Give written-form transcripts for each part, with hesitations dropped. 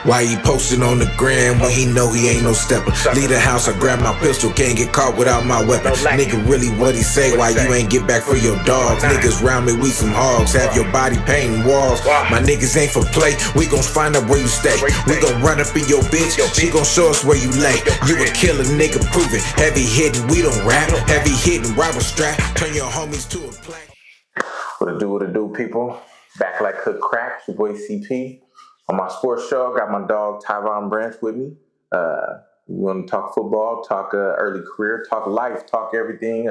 Why he posting on the gram when he know he ain't no stepper? Leave the house, I grab my pistol, can't get caught without my weapon. Nigga, really what he say? Why you ain't get back for your dogs? Niggas round me, we some hogs, have your body painting walls. My niggas ain't for play, we gon' find out where you stay. We gon' run up in your bitch, she gon' show us where you lay. You a killer, nigga, prove it. Heavy hitting, we don't rap. Heavy hitting, rival strap, turn your homies to a play. What it do, people? Back like hood crack, your boy CP. On my sports show, I got my dog Tyvon Branch with me. We want to talk football, talk early career, talk life, talk everything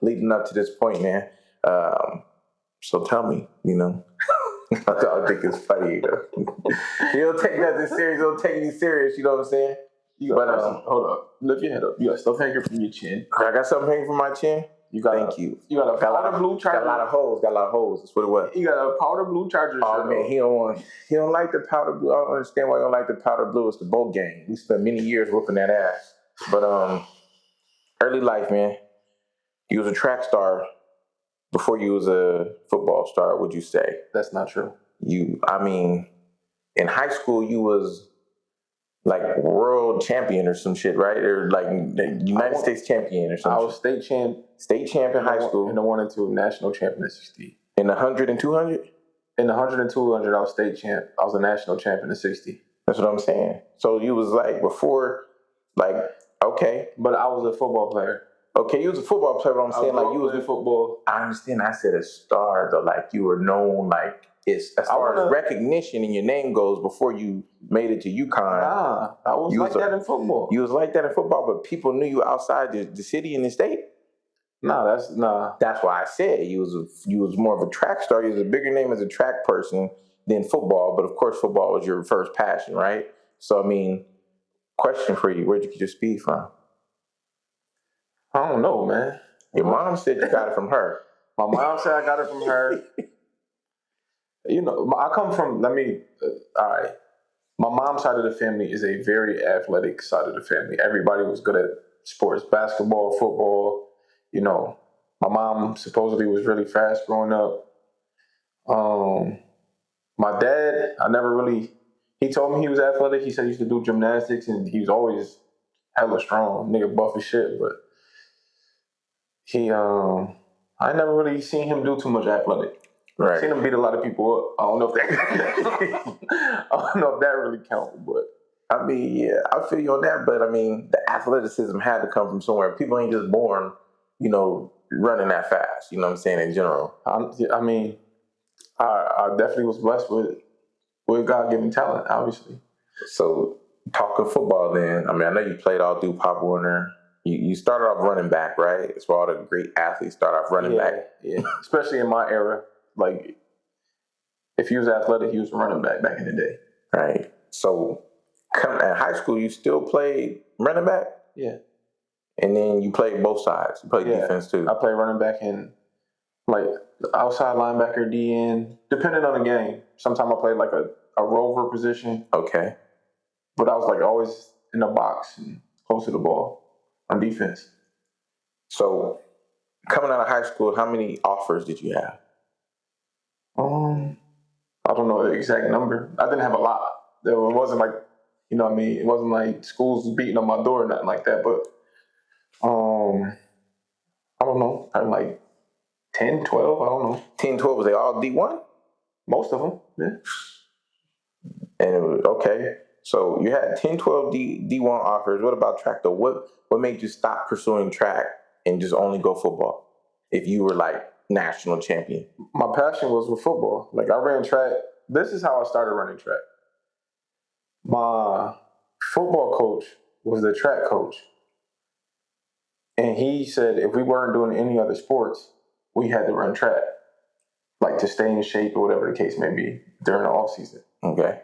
leading up to this point, man. So tell me, I think it's funny. He don't take nothing serious. He don't take me serious. You know what I'm saying? Hold up. Lift your head up. You got stuff hanging from your chin. I got something hanging from my chin. Thank you. You got a powder blue charger. Got a lot of holes. That's what it was. You got a powder blue charger. Oh man, he don't like the powder blue. I don't understand why he don't like the powder blue. It's the boat gang. We spent many years whooping that ass. But early life, man. You was a track star before you was a football star. Would you say? That's not true. In high school you was like world champion or some shit, right? Or like United States champion or something. I was state champ. State champ in high school. And the 1 and 2 national champion in 60. In the 100 and 200? In the 100 and 200, I was state champ. I was a national champion in 60. That's what I'm saying. So you was like before, like, okay. But I was a football player. Okay, you was a football player, but I'm saying like you was in football. I understand. I said a star, though, like you were known, like it's as far as recognition and your name goes before you made it to UConn. Nah, I was like that in football. You was like that in football, but people knew you outside the city and the state. Nah. That's why I said you was more of a track star. You was a bigger name as a track person than football, but of course football was your first passion, right? So question for you: where'd you get your speed from? I don't know, man. Your mom said you got it from her. My mom said I got it from her. I come from. All right. My mom's side of the family is a very athletic side of the family. Everybody was good at sports, basketball, football. My mom supposedly was really fast growing up. My dad, he told me he was athletic. He said he used to do gymnastics and he was always hella strong. Nigga buff as shit, but I never really seen him do too much athletic. Right. Seen him beat a lot of people up. I don't know if that really counts, but yeah, I feel you on that. But the athleticism had to come from somewhere. People ain't just born, running that fast. You know what I'm saying? In general, I definitely was blessed with God-given talent, obviously. So talking football, then. I know you played all through Pop Warner. You started off running back, right? It's where all the great athletes start off running back. Yeah, especially in my era. Like, if you was athletic, you was running back in the day. Right. So, at high school, you still played running back? Yeah. And then you played both sides. You played defense, too. I played running back and, like, outside linebacker, DN, depending on the game. Sometimes I played, like, a rover position. Okay. But I was, like, always in the box and close to the ball on defense. So, coming out of high school, how many offers did you have? I don't know the exact number. I didn't have a lot. It wasn't like, it wasn't like schools beating on my door or nothing like that. But I don't know, probably like 10, 12, I don't know. 10, 12, was they all D1? Most of them, yeah. And it was, okay. So you had 10, 12 D1 offers. What about track, though? What made you stop pursuing track and just only go football if you were like national champion? My passion was with football. Like, I ran track. This is how I started running track. My football coach was the track coach. And he said if we weren't doing any other sports, we had to run track, like to stay in shape or whatever the case may be during the off season. Okay.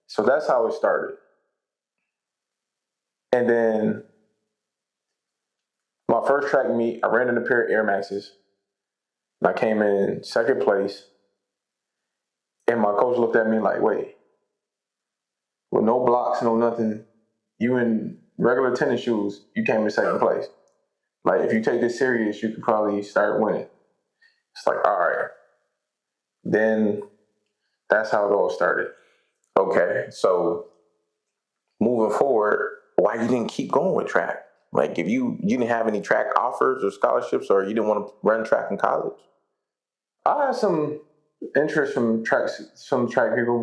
So that's how it started. And then my first track meet, I ran in a pair of Air Maxes. And I came in second place. And my coach looked at me like, wait, with no blocks, no nothing, you in regular tennis shoes, you came in second place. Like, if you take this serious, you could probably start winning. It's like, all right. Then that's how it all started. Okay, so moving forward, why you didn't keep going with track? Like, if you didn't have any track offers or scholarships, or you didn't want to run track in college? I had some interest from some track people,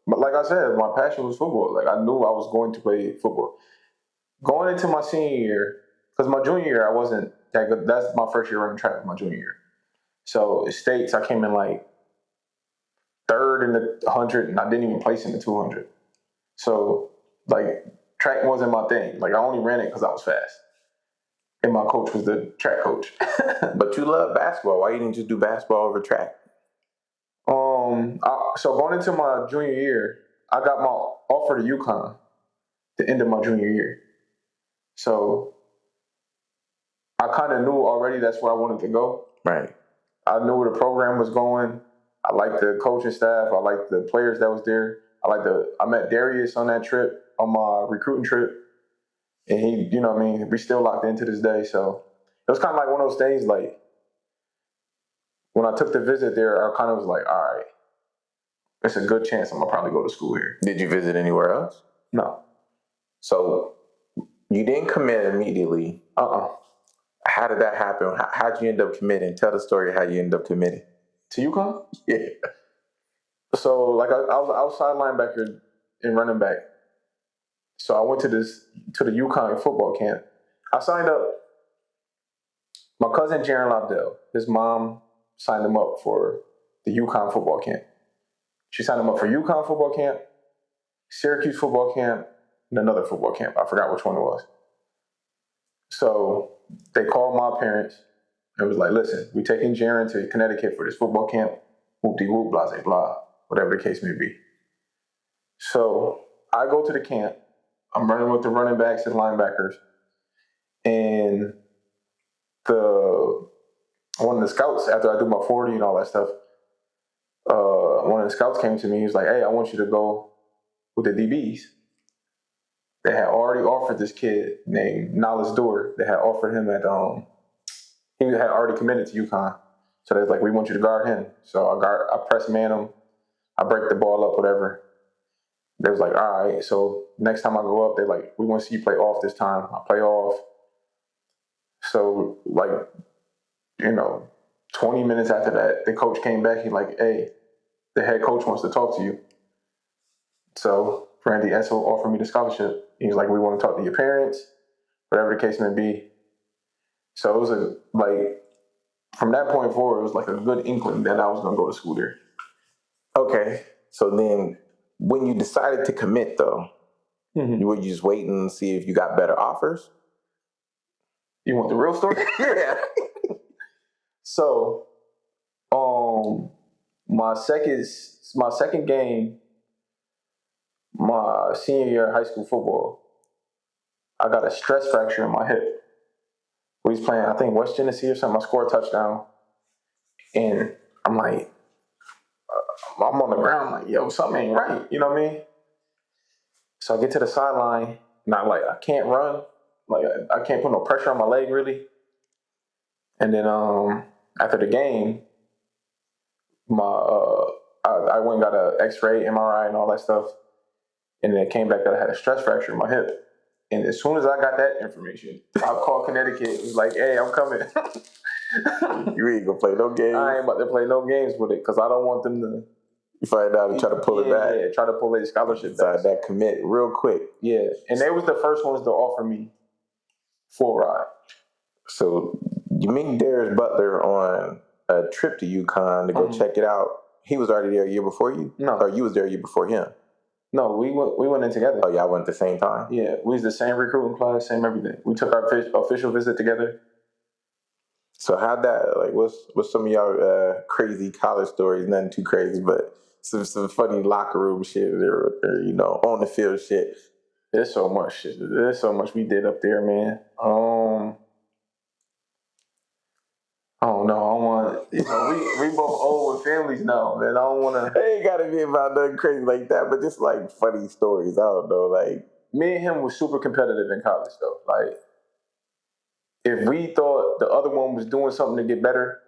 but like I said, my passion was football. Like, I knew I was going to play football. Going into my senior year, because my junior year I wasn't that good. That's my first year running track, my junior year. So states, I came in like third in the 100, and I didn't even place in the 200. So like, track wasn't my thing. Like, I only ran it because I was fast, and my coach was the track coach. But you love basketball. Why you didn't just do basketball over track? So going into my junior year, I got my offer to UConn the end of my junior year. So I kind of knew already that's where I wanted to go. Right. I knew where the program was going. I liked the coaching staff. I liked the players that was there. I met Darius on that trip, on my recruiting trip. And he, you know what I mean, we still locked in to this day. So it was kind of like one of those things, like, when I took the visit there, I kind of was like, all right, it's a good chance I'm going to probably go to school here. Did you visit anywhere else? No. So you didn't commit immediately. How did that happen? How'd you end up committing? Tell the story of how you ended up committing. To UConn? Yeah. So, like, I was outside linebacker and running back. So I went to the UConn football camp. I signed up. My cousin Jaron Lobdell, his mom signed him up for the UConn football camp. She signed him up for UConn football camp, Syracuse football camp, and another football camp. I forgot which one it was. So they called my parents and was like, listen, we're taking Jaron to Connecticut for this football camp. Whoop-de-whoop, blah, blah, blah, whatever the case may be. So I go to the camp. I'm running with the running backs and linebackers. And one of the scouts, after I do my 40 and all that stuff, one of the scouts came to me. He was like, hey, I want you to go with the DBs. They had already offered this kid named Niles Dewar. They had offered him he had already committed to UConn. So they was like, we want you to guard him. So I press man him. I break the ball up, whatever. They was like, all right. So next time I go up, they're like, we want to see you play off this time. I play off. So, like, 20 minutes after that, the coach came back. He's like, hey, the head coach wants to talk to you. So Randy Essel offered me the scholarship. He was like, we want to talk to your parents, whatever the case may be. So it was from that point forward, it was like a good inkling that I was going to go to school there. Okay. So then when you decided to commit, though, were you just waiting to see if you got better offers? You want the real story? Yeah. So, my second game, my senior year of high school football, I got a stress fracture in my hip. We was playing, I think, West Genesee or something. I scored a touchdown, and I'm like, I'm on the ground, like, yo, something ain't right. You know what I mean? So I get to the sideline, and I can't run. Like, I can't put no pressure on my leg, really. And then after the game, I went and got an X-ray, MRI, and all that stuff. And then it came back that I had a stress fracture in my hip. And as soon as I got that information, I called Connecticut. It was like, hey, I'm coming. You ain't gonna play no games? I ain't about to play no games with it because I don't want them to find out and try to pull it back. Yeah, try to pull their scholarship Decide back. that commit real quick. Yeah, and they was the first ones to offer me full ride. So you meet Darius Butler on a trip to UConn to go check it out. He was already there a year before you? No. Or you was there a year before him? No, we went in together. Oh, y'all went at the same time? Yeah, we was the same recruiting class, same everything. We took our official visit together. So how'd that, what's some of y'all crazy college stories? Nothing too crazy, but some funny locker room shit or on the field shit. There's so much shit. There's so much we did up there, man. I don't know. I don't want. We both old with families now, man. I don't want to. It ain't gotta be about nothing crazy like that, but just like funny stories. I don't know. Like, me and him was super competitive in college, though. Like, if we thought the other one was doing something to get better,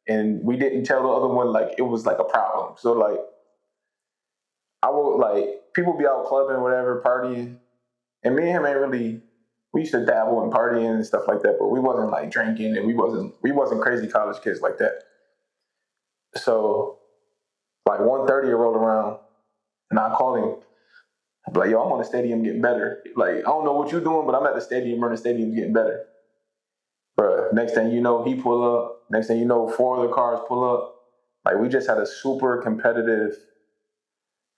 and we didn't tell the other one, like, it was like a problem. So, like, I would, like, people be out clubbing, whatever, partying, And me and him ain't really. We used to dabble in partying and stuff like that, but we wasn't like drinking, and we wasn't crazy college kids like that. So, like 1:30 rolled around, and I called him. I'm like, yo, I'm on the stadium getting better. Like, I don't know what you're doing, but I'm at the stadium, and the stadium's getting better. Bruh, next thing you know, he pull up. Next thing you know, 4 other cars pull up. Like, we just had a super competitive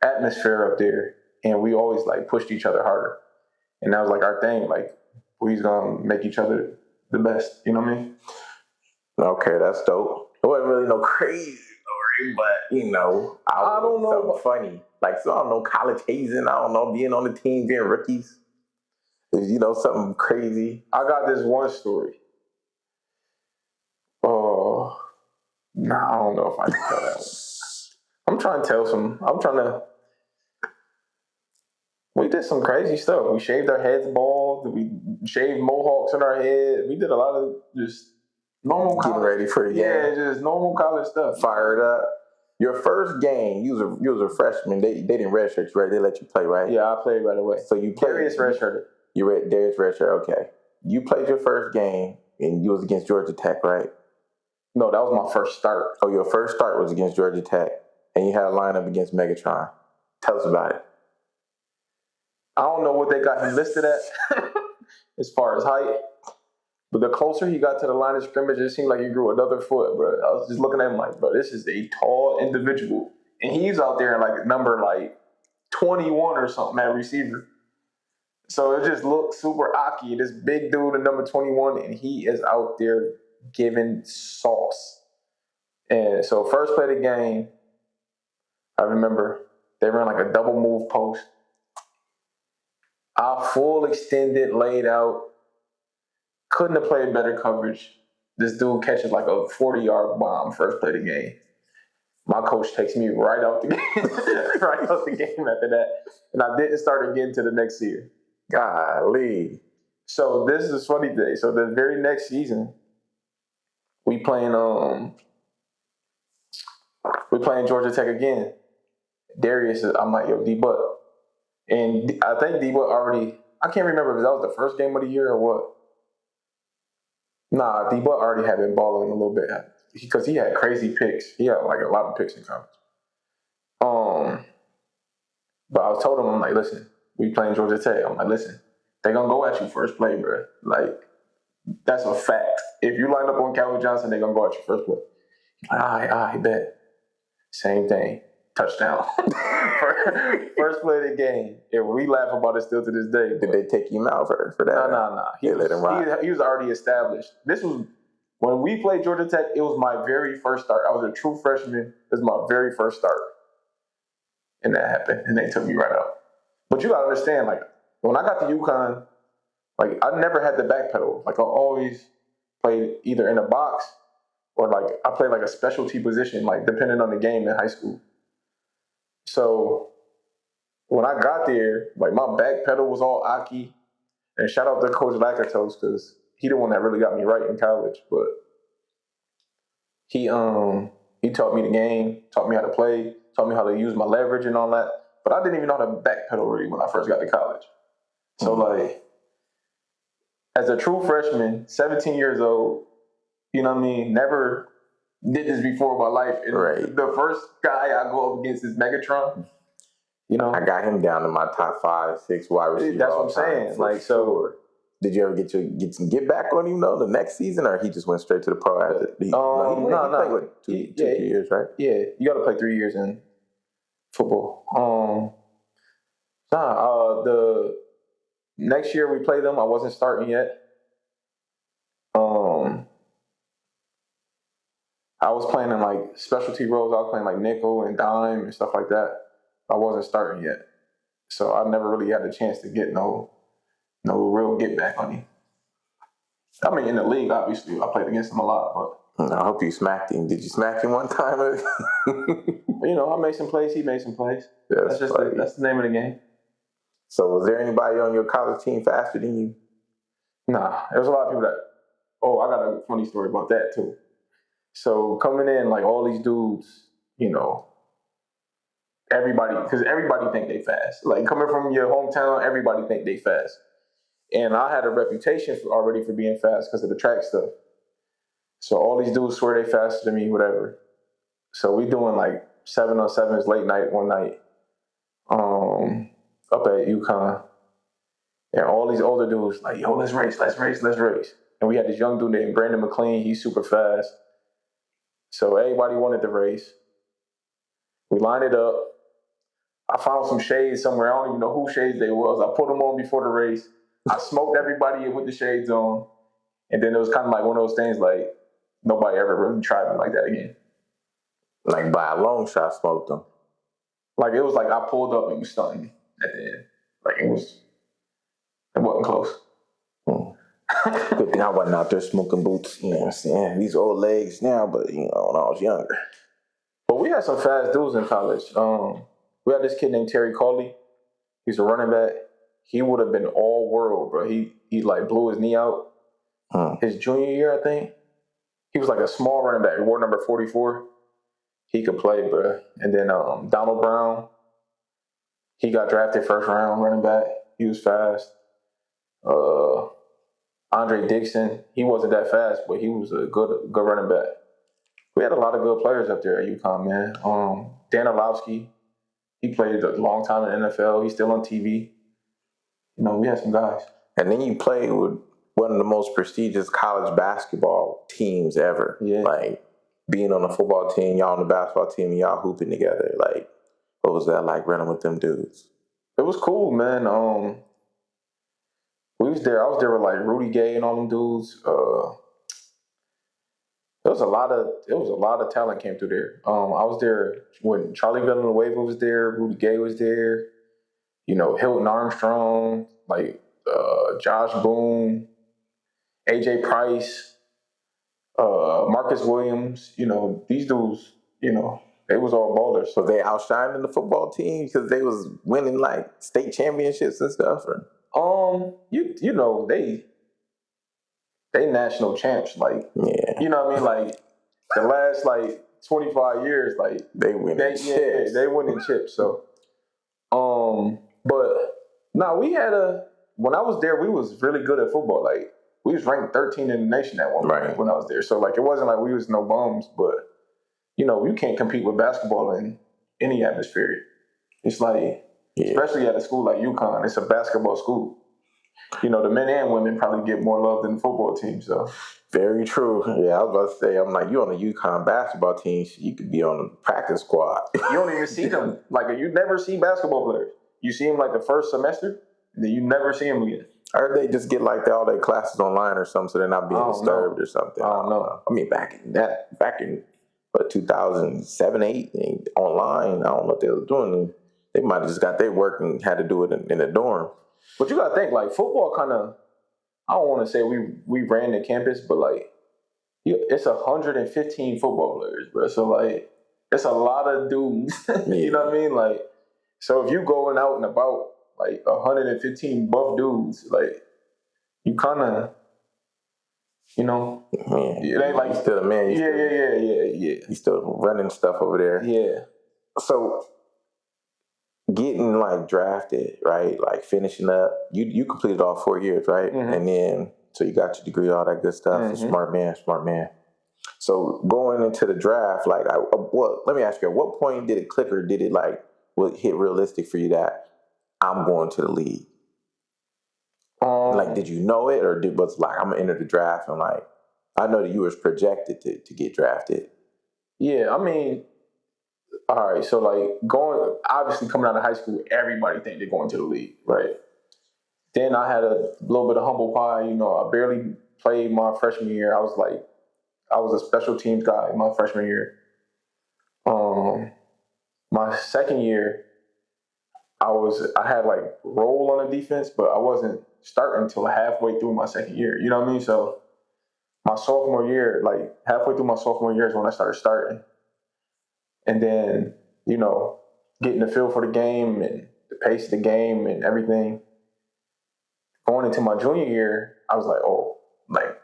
atmosphere up there, and we always like pushed each other harder. And that was like our thing. Like, we's gonna make each other the best. You know what I mean? Okay, that's dope. It wasn't really no crazy story, but I don't know. Something funny. Like, so I don't know, college hazing. I don't know, being on the team, being rookies. Something crazy. I got this one story. Oh, nah, I don't know if I can tell that one. We did some crazy stuff. We shaved our heads bald. We shaved mohawks in our head. We did a lot of just normal Getting college. ready for the game. Yeah, just normal college stuff. Fired up. Your first game, you was a freshman. They didn't redshirt you, right? They let you play, right? Yeah, I played right away. So you played. Darius redshirted. Darius redshirt, okay. You played your first game, and you was against Georgia Tech, right? No, that was my first start. Oh, your first start was against Georgia Tech, and you had a lineup against Megatron. Tell us about it. I don't know what they got him listed at as far as height, but the closer he got to the line of scrimmage, it seemed like he grew another foot, bro. I was just looking at him like, bro, this is a tall individual. And he's out there like number 21 or something at receiver. So it just looked super Aki, this big dude at number 21, and he is out there giving sauce. And so first play of the game, I remember they ran like a double move post. I full extended, laid out. Couldn't have played better coverage. This dude catches like a 40-yard bomb first play of the game. My coach takes me right out the game, right out the game after that. And I didn't start again till the next year. Golly. So this is a funny thing. So the very next season, we playing Georgia Tech again. Darius, I'm like, yo, D-Butt. And I think D-Butt already, I can't remember if that was the first game of the year or what. Nah, D-Butt already had been balling a little bit because he had crazy picks. He had like a lot of picks in college. But I told him, I'm like, listen, we playing Georgia Tech. I'm like, listen, they gonna go at you first play, bro. Like, that's a fact. If you line up on Calvin Johnson, they gonna go at you first play. I bet. Same thing. Touchdown. First play of the game. And we laugh about it still to this day. Did they take him out for that? No. They let him ride. He was already established. This was, when we played Georgia Tech, it was my very first start. I was a true freshman. It was my very first start. And that happened. And they took me right out. But you gotta understand, like, when I got to UConn, like, I never had the backpedal. Like, I always played either in a box or, like, I played, like, a specialty position, like, depending on the game in high school. So when I got there, like, my back pedal was all Aki. And shout out to Coach Lakatos, because he the one that really got me right in college. But he taught me the game, taught me how to play, taught me how to use my leverage and all that. But I didn't even know how to back pedal really when I first got to college. So like, as a true freshman, 17 years old, you know what I mean, never did this before in my life. And right. The first guy I go up against is Megatron. You know, I got him down to my top 5, 6 wide receivers. That's what I'm saying. Like, so did you ever get some get back on him though the next season, or he just went straight to the pro after? He played what, two years, right? Yeah, you got to play 3 years in football. The next year we played them, I wasn't starting yet. I was playing in like specialty roles. I was playing like nickel and dime and stuff like that. I wasn't starting yet, so I never really had the chance to get no real get back on him. I mean, in the league, obviously, I played against him a lot, but I hope you smacked him. Did you smack him one time? I made some plays. He made some plays. That's the name of the game. So, was there anybody on your college team faster than you? Nah, there was a lot of people that. Oh, I got a funny story about that too. So coming in, like all these dudes, because everybody think they fast. Like coming from your hometown, everybody think they fast. And I had a reputation already for being fast because of the track stuff. So all these dudes swear they faster than me, whatever. So we doing like 7-on-7s late night one night, up at UConn. And all these older dudes like, yo, let's race. And we had this young dude named Brandon McLean. He's super fast. So everybody wanted to race. We lined it up. I found some shades somewhere. I don't even know who shades they was. I put them on before the race. I smoked everybody with the shades on. And then it was kind of like one of those things like nobody ever really tried me like that again. Like by a long shot, smoked them. Like it was like I pulled up and was stunting at the end. Like it wasn't close. Good thing I wasn't out there smoking boots. You know what I'm saying? These old legs now, but when I was younger. But we had some fast dudes in college. We had this kid named Terry Cawley. He's a running back. He would have been all world, bro. He like blew his knee out his junior year, I think. He was like a small running back. He wore number 44. He could play, bro. And then Donald Brown, he got drafted first round running back. He was fast. Andre Dixon, he wasn't that fast, but he was a good running back. We had a lot of good players up there at UConn, man. Dan Orlovsky, he played a long time in the NFL. He's still on TV. We had some guys. And then you played with one of the most prestigious college basketball teams ever. Yeah. Like being on the football team, y'all on the basketball team, and y'all hooping together. Like, what was that like running with them dudes? It was cool, man. We was there. I was there with like Rudy Gay and all them dudes. There was a lot of talent came through there. I was there when Charlie Villanueva was there, Rudy Gay was there, Hilton Armstrong, like Josh Boone, AJ Price, Marcus Williams. These dudes, they was all ballers. So they outshined in the football team because they was winning like state championships and stuff. Or? They national champs. Like, yeah. You know what I mean? Like the last like 25 years, like they winning chips. Yeah, they winning chips. So, but we had when I was there, we was really good at football. Like we was ranked 13 in the nation at one point when I was there. So like it wasn't like we was no bums, but you can't compete with basketball in any atmosphere. It's like, especially at a school like UConn, it's a basketball school. The men and women probably get more love than the football team. So very true. Yeah, I was about to say, I'm like, you on the UConn basketball team, you could be on the practice squad. You don't even see them. Like you never see basketball players. You see them like the first semester, and then you never see them again. Or they just get like all their classes online or something, so they're not being disturbed or something. I don't know. I mean, back in 2007, 8, online, I don't know what they were doing. They might have just got their work and had to do it in the dorm. But you gotta think, like, football kind of, I don't want to say we ran the campus, but like, it's 115 football players, bro. So like, it's a lot of dudes. You know what I mean? Like, so if you going out and about like 115 buff dudes, like, you kind of, it ain't like you're still a man. Yeah. You still running stuff over there. Yeah. So getting like drafted, right? Like finishing up, you completed all 4 years, right? Mm-hmm. And then so you got your degree, all that good stuff. Mm-hmm. Smart man. So going into the draft, like, let me ask you, at what point did it click, or did it like hit realistic for you that I'm going to the league? Like, did you know it, or was like I'm gonna enter the draft and like I know that you was projected to get drafted? Yeah, I mean. All right, so like obviously coming out of high school, everybody think they're going to the league, right? Then I had a little bit of humble pie. I barely played my freshman year. I was a special teams guy my freshman year. My second year, I had like role on the defense, but I wasn't starting until halfway through my second year. You know what I mean? So my sophomore year, like halfway through my sophomore year is when I started starting. And then, getting the feel for the game and the pace of the game and everything. Going into my junior year, I was like, oh, like,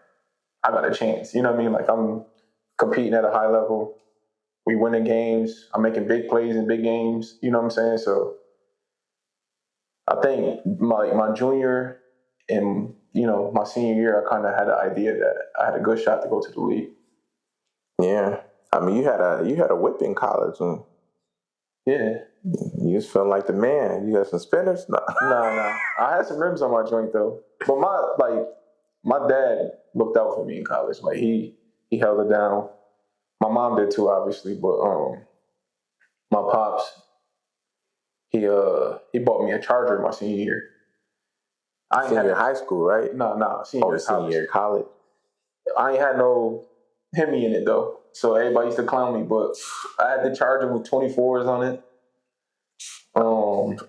I got a chance. You know what I mean? Like, I'm competing at a high level. We winning games. I'm making big plays in big games. You know what I'm saying? So I think my junior and my senior year, I kind of had the idea that I had a good shot to go to the league. Yeah, I mean, you had a whip in college, and yeah, you just felt like the man. You had some spinners. Nah. I had some rims on my joint though, but my dad looked out for me in college. Like he held it down. My mom did too, obviously, but my pops, he bought me a Charger my senior year. I ain't had high school, right? No, senior year college. I ain't had no Hemi in it though, so everybody used to clown me. But I had the Charger with 24s on it.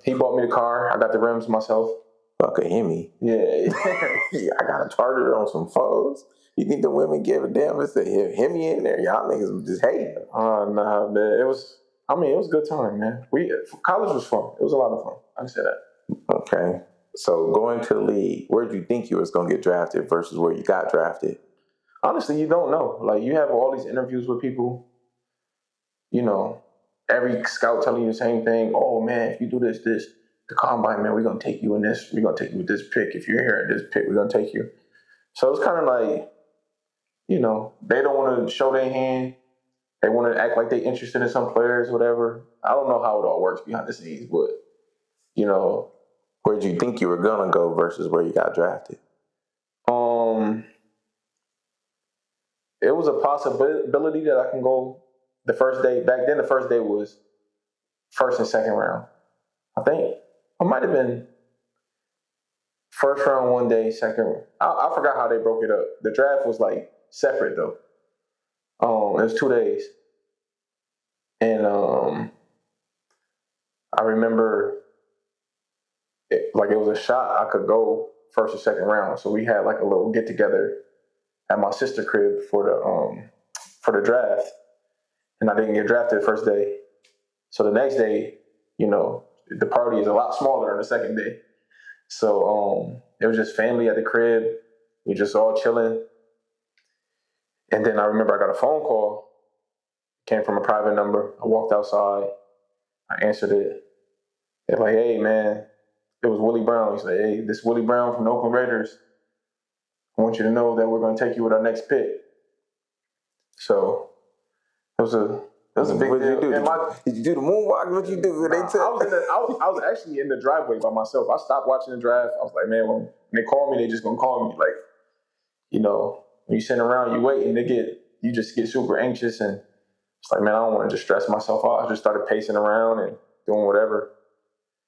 He bought me the car. I got the rims myself. Fuck a Hemi. Yeah. I got a Charger on some foes. You think the women give a damn if they Hemi in there? Y'all niggas would just hate. Nah, man. It was a good time, man. College was fun. It was a lot of fun. I can say that. Okay. So going to the league, where did you think you was going to get drafted versus where you got drafted? Honestly, you don't know. Like, you have all these interviews with people, every scout telling you the same thing. Oh, man, if you do this, the combine, man, we're going to take you in this. We're going to take you with this pick. If you're here at this pick, we're going to take you. So it's kind of like, they don't want to show their hand. They want to act like they're interested in some players, whatever. I don't know how it all works behind the scenes, but, where did you think you were going to go versus where you got drafted? It was a possibility that I can go the first day. Back then, the first day was first and second round. I think I might have been first round one day, second round. I forgot how they broke it up. The draft was like separate though. It was 2 days. And I remember it was a shot I could go first or second round. So we had like a little get together at my sister's crib for the draft. And I didn't get drafted the first day. So the next day, the party is a lot smaller than the second day. So it was just family at the crib. We just all chilling. And then I remember I got a phone call. Came from a private number. I walked outside. I answered it. They're like, hey, man. It was Willie Brown. He's like, hey, this is Willie Brown from the Oakland Raiders. I want you to know that we're going to take you with our next pick. So it was a big deal. Did you do the moonwalk? What you do? I was actually in the driveway by myself. I stopped watching the draft. I was like, man, when they call me, they just gonna call me. Like, when you sit around, you wait, and you just get super anxious, and it's like, man, I don't want to just stress myself out. I just started pacing around and doing whatever.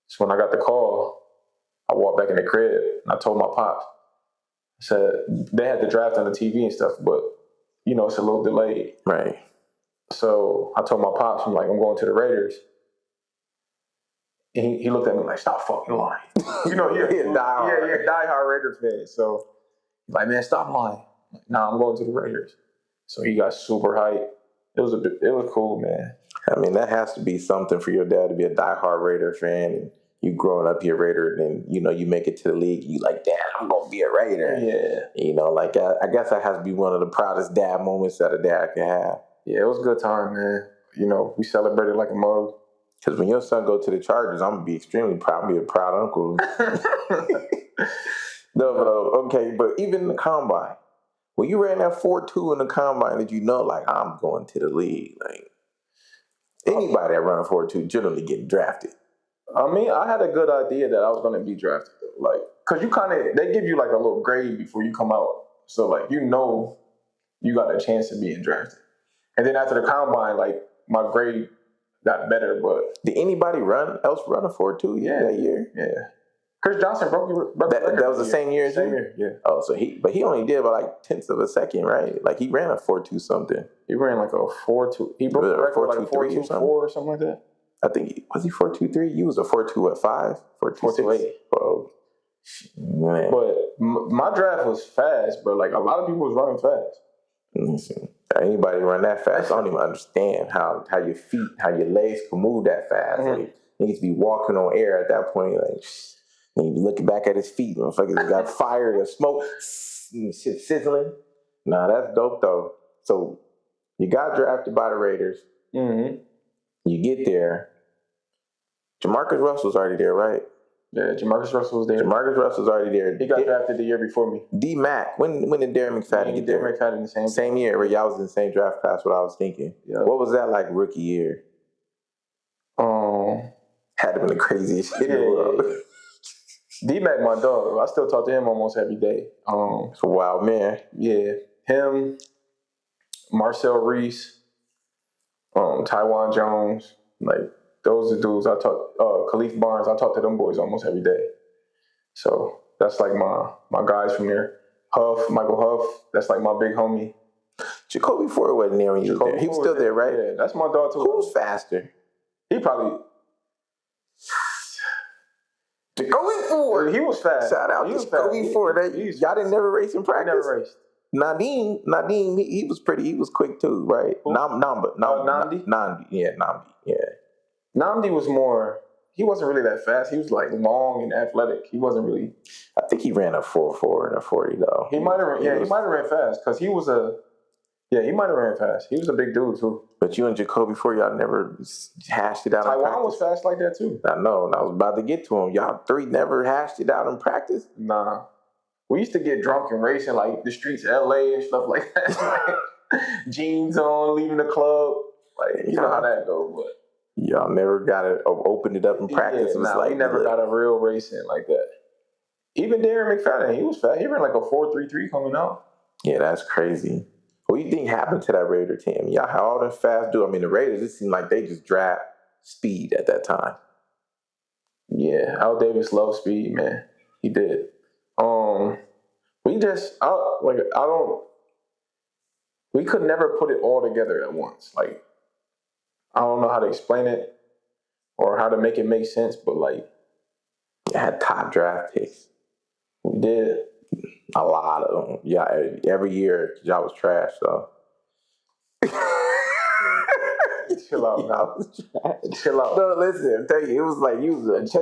So when I got the call, I walked back in the crib and I told my pops. I said they had the draft on the TV and stuff, but it's a little delayed. Right. So I told my pops, I'm like, I'm going to the Raiders. And he looked at me like, stop fucking lying. Die-hard Raider fan. So he's like, man, stop lying. I'm like, nah, I'm going to the Raiders. So he got super hyped. It was cool, man. I mean, that has to be something for your dad to be a die-hard Raider fan. And you growing up, you're a Raider, and you make it to the league. You like, Dad, I'm gonna be a Raider. Yeah. I guess that has to be one of the proudest dad moments that a dad can have. Yeah, it was a good time, man. We celebrated like a mug. Because when your son go to the Chargers, I'm gonna be extremely proud. I'm gonna be a proud uncle. But even in the combine, when you ran that 4.2 in the combine, did you know like I'm going to the league? Like anybody that run a 4.2 generally getting drafted. I mean, I had a good idea that I was going to be drafted. Like, cause they give you like a little grade before you come out, so like you got a chance of being drafted. And then after the combine, like my grade got better. But did anybody else run a 4.2 that year? Yeah. Chris Johnson broke that was the same year as you? Same year, yeah. Oh, so he only did about like tenths of a second, right? Like he ran a 4.2 something. He ran like a 4.2. He broke the record like 4.24 or something like that. I think was he 4.23? You was a 4.2 at 5? 4.28. Oh, man. But my draft was fast, but like a lot of people was running fast. Listen, anybody run that fast, I don't even understand how your feet, how your legs can move that fast. Mm-hmm. Like, he needs to be walking on air at that point. Like, and you looking back at his feet, motherfuckers got fire and smoke, shit sizzling. Nah, that's dope though. So you got drafted by the Raiders. Mm-hmm. You get there. Jamarcus Russell's already there, right? Yeah, Jamarcus Russell was there. Jamarcus Russell's already there. He got drafted the year before me. D-Mac. When did Darren McFadden get there? Darren McFadden the same year, where y'all was in the same draft class, what I was thinking. Yeah. What was that like rookie year? Had to been the craziest shit in the world. D-Mac, my dog. I still talk to him almost every day. It's a wild man. Yeah. Him, Marcel Reese, Tyvon Jones, like those are dudes I talk. Khalif Barnes, I talk to them boys almost every day. So that's like my guys from there. Michael Huff, that's like my big homie. Jacoby Ford wasn't there when you were there. He was still there, right? Yeah, that's my dog too. Who was faster? He probably. Jacoby Ford. He was fast. Shout out to Jacoby Ford. Y'all didn't never race in practice? Never raced. Nadim, he was quick too, right? Namdi, yeah. Namdi was more. He wasn't really that fast. He was like long and athletic. He wasn't really. I think he ran a 4.4 and a 40 though. He might have. Yeah, he might have ran fast because he was a. Yeah, he might have ran fast. He was a big dude too. But you and Jacoby Ford, y'all never hashed it out. Tyvon was fast like that too. I know. And I was about to get to him. Y'all three never hashed it out in practice. Nah. We used to get drunk and racing like the streets of LA and stuff like that. Jeans on, leaving the club. Like, you know how that goes, but y'all never got it opened it up in practice. Yeah, we never got a real racing like that. Even Darren McFadden, he was fast. He ran like a 4.33 coming out. Yeah, that's crazy. What do you think happened to that Raider team? Y'all had all them fast dudes. I mean, the Raiders, it seemed like they just draft speed at that time. Yeah, Al Davis loved speed, man. He did. We could never put it all together at once. Like, I don't know how to explain it or how to make it make sense, but like, you had top draft picks. We did. A lot of them. Yeah, every year, y'all was trash, so. Chill out now. Chill out. No, listen, I'm telling you, it was like you was a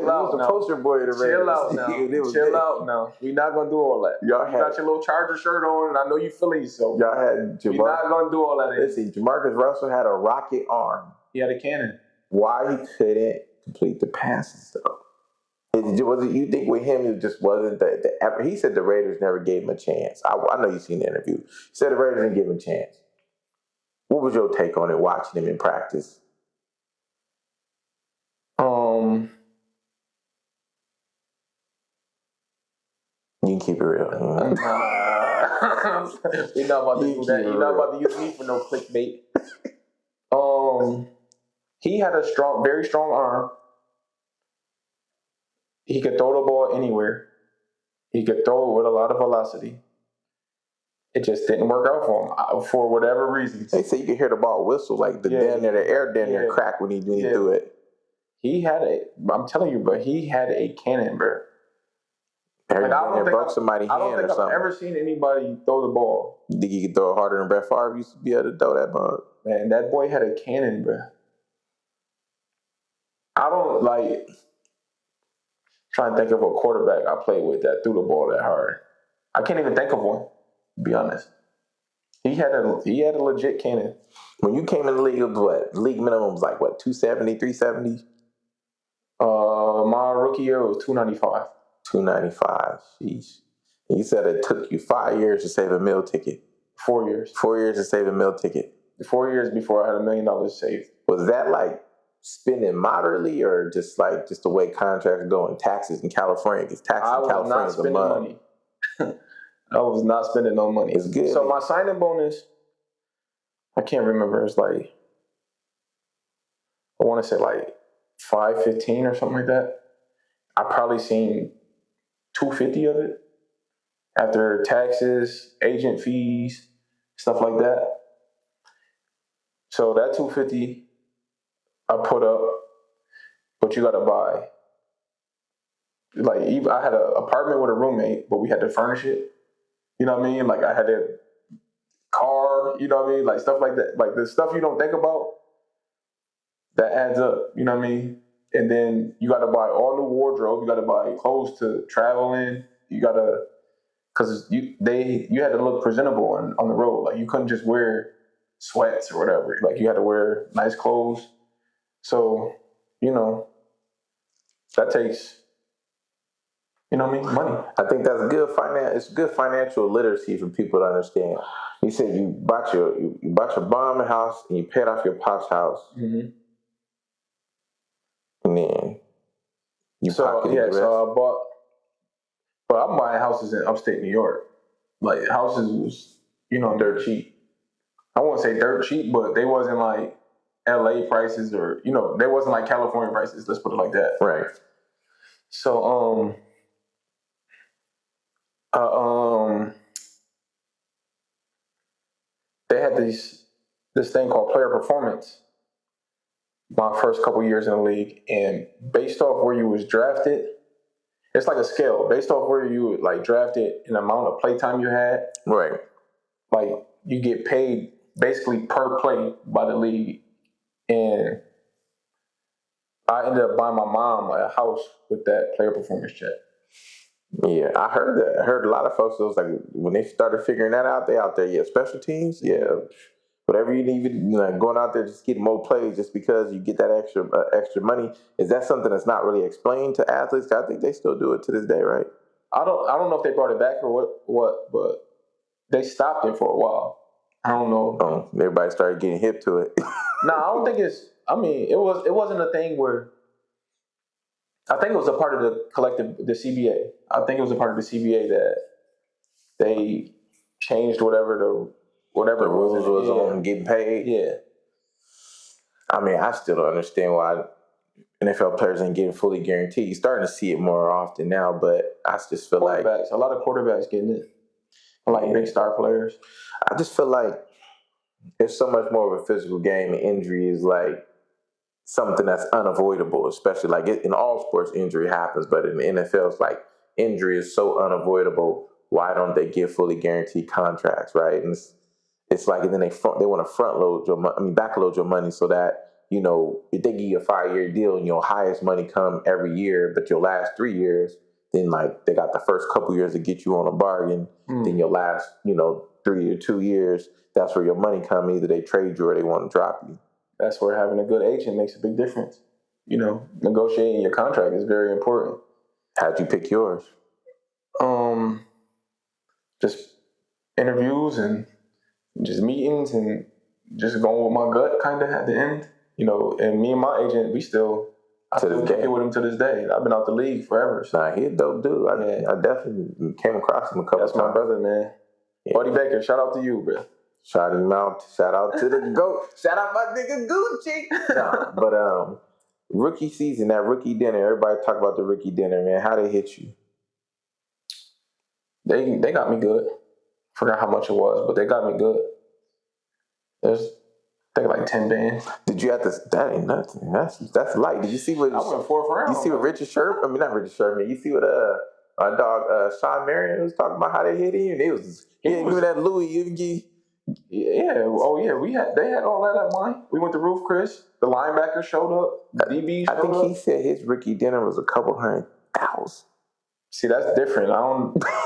poster boy of the Raiders. Chill out now. Chill out now. We're not gonna do all that. You got your little Charger shirt on, and I know you feeling so. Y'all had we're not gonna do all that. Listen, Jamarcus Russell had a rocket arm. He had a cannon. Why he couldn't complete the passes though? Was it you think with him it just wasn't the effort? He said the Raiders never gave him a chance. I know you've seen the interview. He said the Raiders didn't give him a chance. What was your take on it watching him in practice? You can keep it real. We're not about to do that. You're not about to use me for no clickbait. He had a very strong arm. He could throw the ball anywhere. He could throw it with a lot of velocity. It just didn't work out for him for whatever reason. They say you could hear the ball whistle, like the air down there crack when he threw it. I'm telling you, bro, he had a cannon, bro. I don't think I've ever seen anybody throw the ball. You think he could throw it harder than Brett Favre used to be able to throw that ball? Man, that boy had a cannon, bro. I don't trying to think of a quarterback I played with that threw the ball that hard. I can't even think of one, to be honest. He had a legit cannon. When you came in the league, it was what? League minimum was like what, 270, 370? My rookie year was 295. 295. Sheesh. And you said it took you 5 years to save a meal ticket. 4 years. 4 years to save a meal ticket. 4 years before I had $1 million saved. Was that like spending moderately or just the way contracts go in taxes in California? Because taxes in California is a money. I was not spending no money. It's good. So my signing bonus, I can't remember. It's like, I want to say like $515 or something like that. I probably seen $250 of it after taxes, agent fees, stuff like that. So that $250 I put up, but you got to buy. Like, I had an apartment with a roommate, but we had to furnish it. You know what I mean? Like, I had a car, you know what I mean? Like, stuff like that. Like, the stuff you don't think about, that adds up, you know what I mean? And then you got to buy all new wardrobe. You got to buy clothes to travel in. You got to, because you had to look presentable on the road. Like, you couldn't just wear sweats or whatever. Like you had to wear nice clothes. So, that takes, money. I think that's good it's good financial literacy for people to understand. You said you bought your bomb house and you paid off your pop's house. Mm-hmm. And then So I bought, but I'm buying houses in upstate New York. Like houses was, dirt cheap. I won't say dirt cheap, but they wasn't like LA prices or, they wasn't like California prices. Let's put it like that. Right. So, they had this thing called player performance my first couple years in the league, and based off where you was drafted, it's like a scale. Based off where you like drafted and the amount of play time you had, right? Like you get paid basically per play by the league, and I ended up buying my mom a house with that player performance check. Yeah, I heard that. I heard a lot of folks. It was like when they started figuring that out, they out there. Yeah, special teams. Yeah, whatever you need, going out there just getting more plays just because you get that extra money. Is that something that's not really explained to athletes? I think they still do it to this day, right? I don't know if they brought it back or what, but they stopped it for a while. I don't know. Oh, everybody started getting hip to it. No, I don't think it's. I mean, it wasn't a thing where. I think it was a part of the collective, the CBA. I think it was a part of the CBA that they changed whatever the rules was on getting paid. Yeah. I mean, I still don't understand why NFL players ain't getting fully guaranteed. You're starting to see it more often now, but I just feel like a lot of quarterbacks getting it, like big star players. I just feel like it's so much more of a physical game, and injury is like something that's unavoidable, especially like in all sports, injury happens, but in the NFL, it's like injury is so unavoidable. Why don't they give fully guaranteed contracts, right? And it's like, and then they want to backload your money so that, if they give you a 5-year deal and your highest money come every year, but your last 3 years, then like they got the first couple years to get you on a bargain. Then your last, 3 or 2 years, that's where your money come. Either they trade you or they want to drop you. That's where having a good agent makes a big difference. Negotiating your contract is very important. How'd you pick yours? Just interviews and just meetings and just going with my gut kind of at the end. And me and my agent, I still kick it with him to this day. I've been out the league forever. So. Nah, he a dope dude. I definitely came across him a couple times. That's my brother, man. Yeah. Buddy Baker, shout out to you, bro. Shout him out. Shout out to the GOAT. Shout out my nigga Gucci. Nah, but rookie season, that rookie dinner, everybody talk about the rookie dinner, man. How they hit you? They got me good. Forgot how much it was, but they got me good. There's, I think, like 10 bands. Did you have to? That ain't nothing. That's light. Did you see what? I went fourth round. You see what Richard Sherman? I mean, not Richard Sherman. You see what my dog Sean Marion was talking about how they hit him? It was giving that Louis. Yeah. Oh yeah. They had all that at mine. We went to Roof Chris. The linebacker showed up. The DB showed up. I think he said his rookie dinner was a couple $100,000. See, that's different.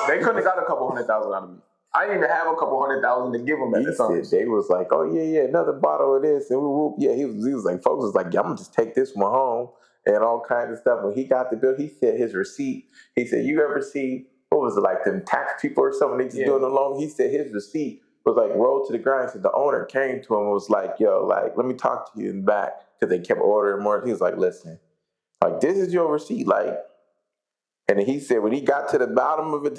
They couldn't have got a couple $100,000 out of me. I didn't even have a couple $100,000 to give them at the time. They was like, oh yeah, another bottle of this, and he was like, folks was like, yeah, I'm gonna just take this one home and all kinds of stuff. When he got the bill, he said his receipt. He said, you ever see what was it like them tax people or something? They just doing the loan. He said his receipt was like rolled to the ground. So the owner came to him and was like, yo, like, let me talk to you in the back, because they kept ordering more. He was like, listen, like, this is your receipt, like. And he said when he got to the bottom of it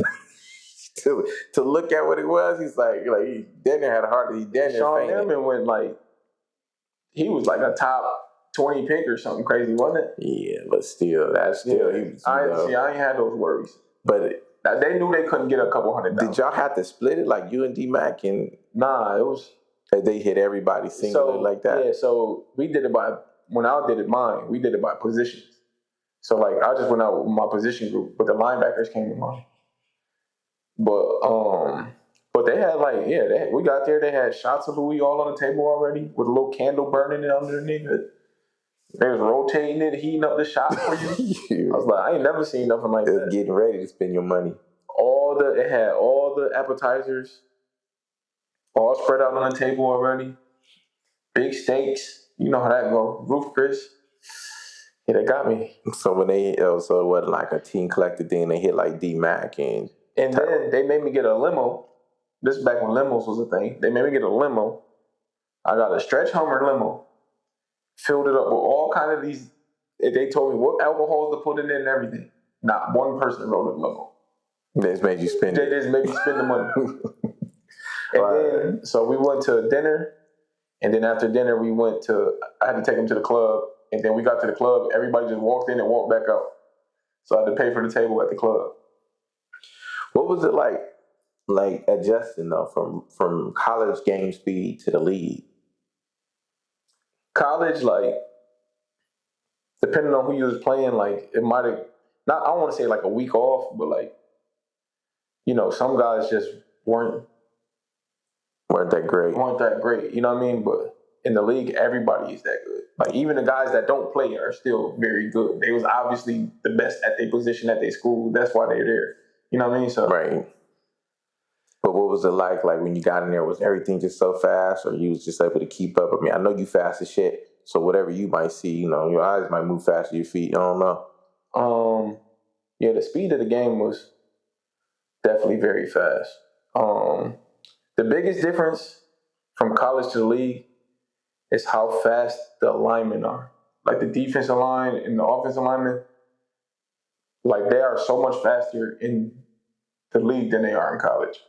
to look at what it was, he's like he Denner had a heart. Sean Merriman went he was like a top 20 pick or something crazy, wasn't it? Yeah, but still, that's still. Yeah. I ain't had those worries. But they knew they couldn't get a couple $100,000. Did y'all have to split it like you and D-Mac? And nah, it was. They hit everybody singular like that? Yeah, so we did it when I did it mine, we did it by positions. So, like, I just went out with my position group, but the linebackers came to mine. But they had, we got there, they had shots of Louis all on the table already with a little candle burning underneath it. They was rotating it, heating up the shot for you. I was like, I ain't never seen nothing like that. Getting ready to spend your money. It had all the appetizers all spread out on the table already. big stakes. You know how that go. Roof Chris. Yeah, they got me. So when so it wasn't like a team collected thing. They hit like D-Mac and then they made me get a limo. This is back when limos was a thing. They made me get a limo. I got a stretch Hummer limo. Filled it up with all kind of these. They told me what alcohols to put in it and everything. Not one person rode the limo. They just made you spend it. They just made me spend the money. Then, so we went to dinner. And then after dinner, I had to take them to the club. And then we got to the club. Everybody just walked in and walked back out. So I had to pay for the table at the club. What was it like adjusting though from college game speed to the league? College, like, depending on who you was playing, like, it might have, not, I don't want to say like a week off, but like, you know, some guys just weren't that great. You know what I mean? But in the league, everybody is that good. Like, even the guys that don't play are still very good. They was obviously the best at their position at their school. That's why they're there. You know what I mean? So right. But what was it like when you got in there? Was everything just so fast, or you was just able to keep up? I mean, I know you fast as shit, so whatever you might see, you know, your eyes might move faster than your feet. I don't know. Yeah, the speed of the game was definitely very fast. The biggest difference from college to the league is how fast the linemen are. Like the defensive line and the offensive linemen, like they are so much faster in the league than they are in college.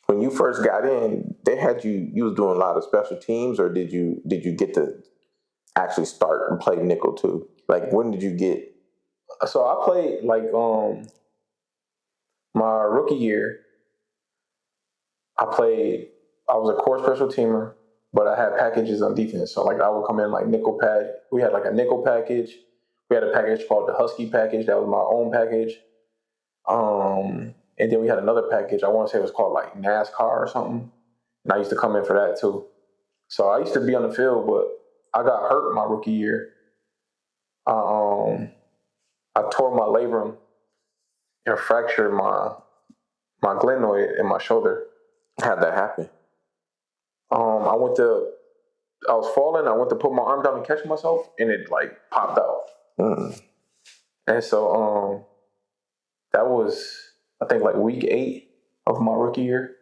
When you first got in, they had you was doing a lot of special teams, or did you get to actually start and play nickel too? Like, when did you get? So I played like my rookie year. I was a core special teamer, but I had packages on defense. So like I would come in like nickel pad. We had like a nickel package. We had a package called the Husky package. That was my own package. And then we had another package. I want to say it was called like NASCAR or something. And I used to come in for that too. So I used to be on the field, but I got hurt my rookie year. I tore my labrum and fractured my glenoid in my shoulder. How'd that happen? I was falling. I went to put my arm down and catch myself, and it like popped out. And so that was, I think, like week 8 of my rookie year.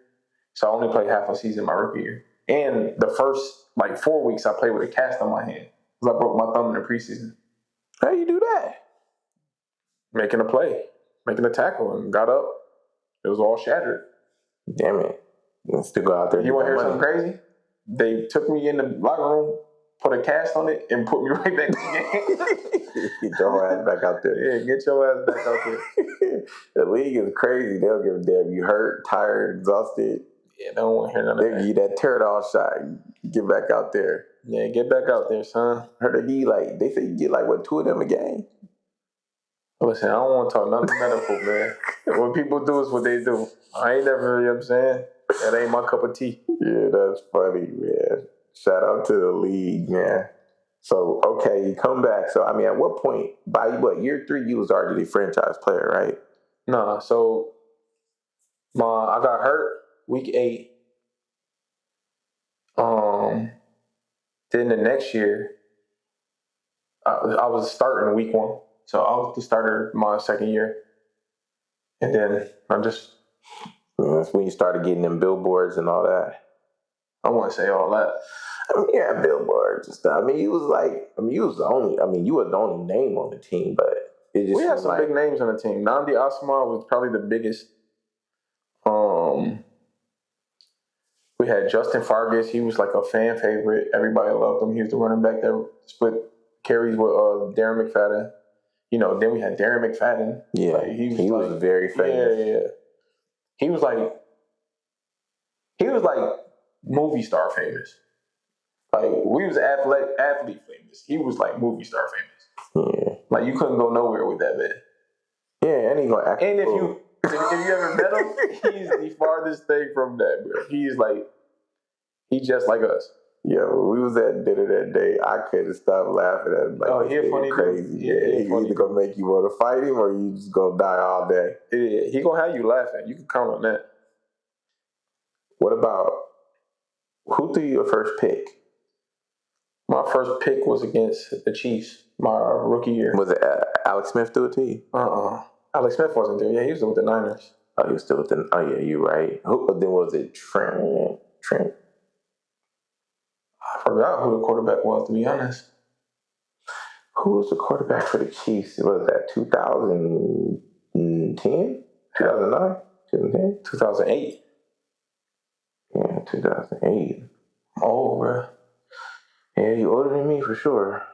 So I only played half a season my rookie year. And the first like 4 weeks, I played with a cast on my hand because I broke my thumb in the preseason. How you do that? Making a play, making a tackle, and got up. It was all shattered. Damn it. Let's still go out there. You want to hear something crazy? They took me in the locker room, put a cast on it, and put me right back in the game. Get your ass back out there. Yeah, get your ass back out there. The league is crazy. They'll give a damn. You hurt, tired, exhausted. Yeah, they don't want to hear none of that. They give you that tear-it-all shot. Get back out there. Yeah, get back out there, son. Heard they say you get like, what, 2 of them a game? Listen, I don't want to talk nothing medical, man. What people do is what they do. I ain't never, you know what I'm saying? That ain't my cup of tea. Yeah, that's funny, man. Shout out to the league, man. So, okay, you come back. So, I mean, at what point, by year 3, you was already a franchise player, right? Nah, so I got hurt week 8. Then the next year, I was starting week 1. So I was the starter my second year. And then that's when you started getting them billboards and all that. I want to say all that. I mean, yeah, billboards and stuff. I mean, you were the only name on the team, but it just we had some big names on the team. Nandi Asma was probably the biggest. We had Justin Fargas. He was like a fan favorite. Everybody loved him. He was the running back that split carries with Darren McFadden. You know, then we had Darren McFadden. Yeah, like, he was very famous. Yeah. He was like movie star famous. Like, we was athlete famous. He was like movie star famous. Yeah. Like, you couldn't go nowhere with that man. Yeah, and he gonna act. And if you ever met him, he's the farthest thing from that, bro. He's just like us. Yeah, when we was at dinner that day, I couldn't stop laughing at him. Like, he funny, crazy. Yeah, he either gonna make you want to fight him, or you just gonna die all day. Yeah, he gonna have you laughing. You can count on that. What about who threw you your first pick? My first pick was against the Chiefs, my rookie year. Was it Alex Smith do it to you? Alex Smith wasn't there. Yeah, he was with the Niners. Oh, he was still with the. Oh yeah, you're right. Then was it Trent? I forgot who the quarterback was, to be honest. Who was the quarterback for the Chiefs? Was that 2010? 2009? 2010? 2008. Yeah, 2008. Oh, bro. Yeah, you older than me for sure.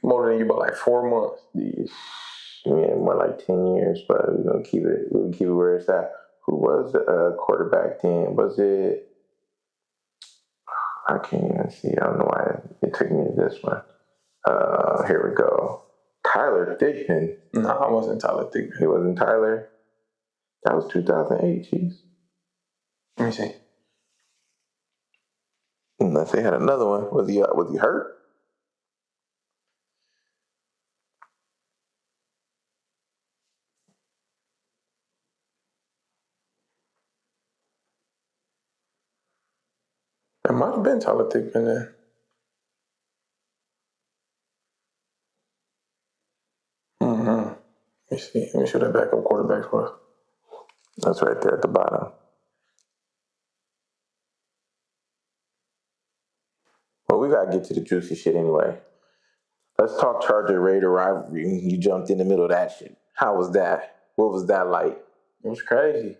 More than you by like 4 months. Yeah, more like 10 years, but we're gonna keep it. We're gonna keep it where it's at. Who was the quarterback then? Was it? I can't even see. I don't know why it took me to this one. Here we go. Tyler Thigpen. No, I wasn't Tyler Thigpen. It wasn't Tyler. That was 2008. Jeez. Let me see. Unless they had another one. Was he hurt? It might have been Tyler Thigpen then. Let me see. Let me see what that backup quarterback was. That's right there at the bottom. Well, we gotta get to the juicy shit anyway. Let's talk Charger Raider rivalry. You jumped in the middle of that shit. How was that? What was that like? It was crazy.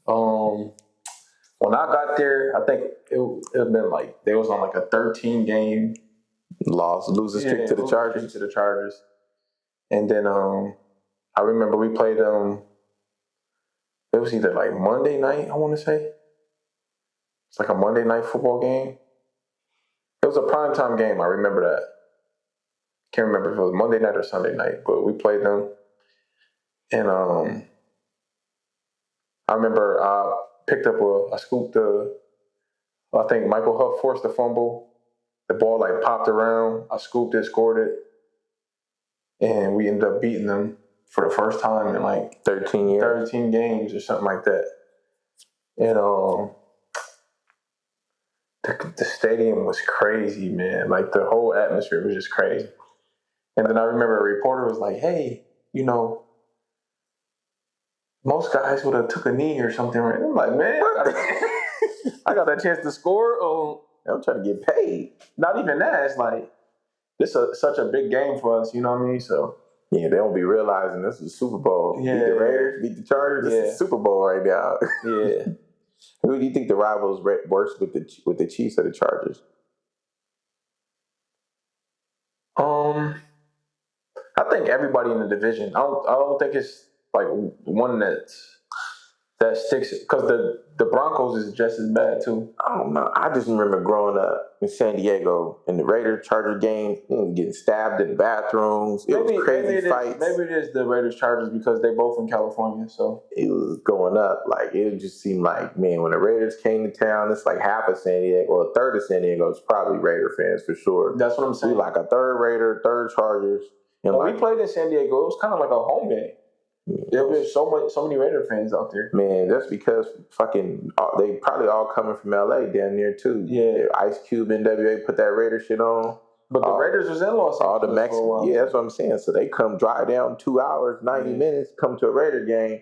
When I got there, I think it had been like they was on like a 13-game losing streak to the Chargers. And then I remember we played it was either like Monday night, I want to say. It's like a Monday night football game. It was a primetime game, I remember that. Can't remember if it was Monday night or Sunday night, but we played them. And I remember I picked up I scooped I think Michael Huff forced a fumble. The ball like popped around. I scooped it, scored it. And we ended up beating them for the first time in like 13 games or something like that. And the stadium was crazy, man. Like the whole atmosphere was just crazy. And then I remember a reporter was like, hey, most guys would have took a knee or something. Right? I'm like, man, I got that chance to score. I'm trying to get paid. Not even that. It's like, this is such a big game for us, you know what I mean? So yeah, they don't be realizing this is a Super Bowl. Yeah. Beat the Raiders, beat the Chargers. This is Super Bowl right now. Yeah. Who do you think the rivals worse with the Chiefs or the Chargers? I think everybody in the division. I don't think it's like one that sticks, because the Broncos is just as bad too. I don't know. I just remember growing up in San Diego in the Raiders-Charger game, getting stabbed in bathrooms. It was crazy fights. Maybe it is the Raiders-Chargers because they're both in California. So it was going up. Like it just seemed like, man, when the Raiders came to town, it's like half of San Diego, or a third of San Diego is probably Raider fans for sure. That's what I'm saying. We like a third Raider, third Chargers. And we played in San Diego. It was kind of like a home game. There was so many Raider fans out there. Man, that's because they probably all coming from LA damn near too. Yeah. Ice Cube, NWA put that Raider shit on. But the Raiders was in Los Angeles. All the Mexicans. Yeah, that's what I'm saying. So they come drive down 2 hours, 90 minutes, come to a Raider game,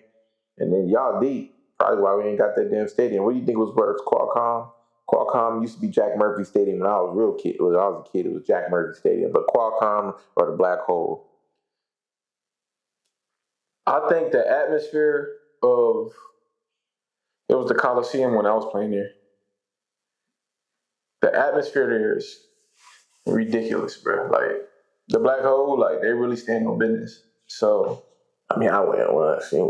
and then y'all deep. Probably why we ain't got that damn stadium. What do you think was worse? Qualcomm? Qualcomm used to be Jack Murphy Stadium when I was a real kid. When I was a kid, it was Jack Murphy Stadium. But Qualcomm or the Black Hole? I think the atmosphere it was the Coliseum when I was playing there. The atmosphere there is ridiculous, bro. Like the Black Hole, like they really stand on business. So I mean, I went once, The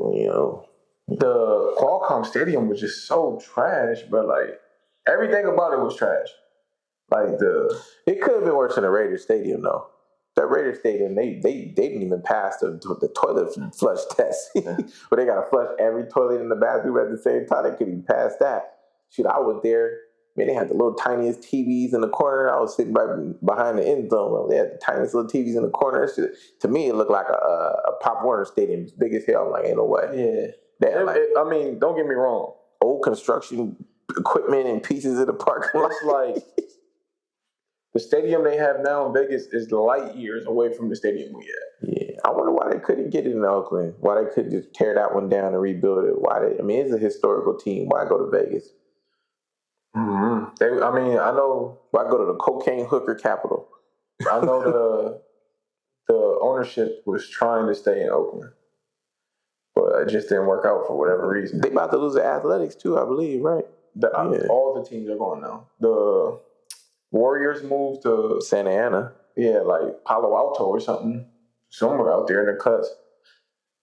Qualcomm Stadium was just so trash, but like everything about it was trash. Like it could have been worse than the Raiders Stadium though. That Raiders Stadium, they didn't even pass the toilet flush test. But they got to flush every toilet in the bathroom at the same time. They couldn't even pass that. Shoot, I went there. Man, they had the little tiniest TVs in the corner. I was sitting right behind the end zone. They had the tiniest little TVs in the corner. Shit, to me, it looked like a Pop Warner Stadium. It's big as hell. I'm like, ain't no way. Yeah. I mean, don't get me wrong. Old construction equipment and pieces of the parking lot. It's like The stadium they have now in Vegas is light years away from the stadium we had. Yeah, I wonder why they couldn't get it in Oakland. Why they couldn't just tear that one down and rebuild it? I mean, it's a historical team. Why go to Vegas? Mm-hmm. I know. Why go to the cocaine hooker capital? I know the ownership was trying to stay in Oakland, but it just didn't work out for whatever reason. They about to lose the Athletics too, I believe, right? All the teams are going now. The Warriors moved to Santa Ana. Yeah, like Palo Alto or something. Somewhere out there in the cuts.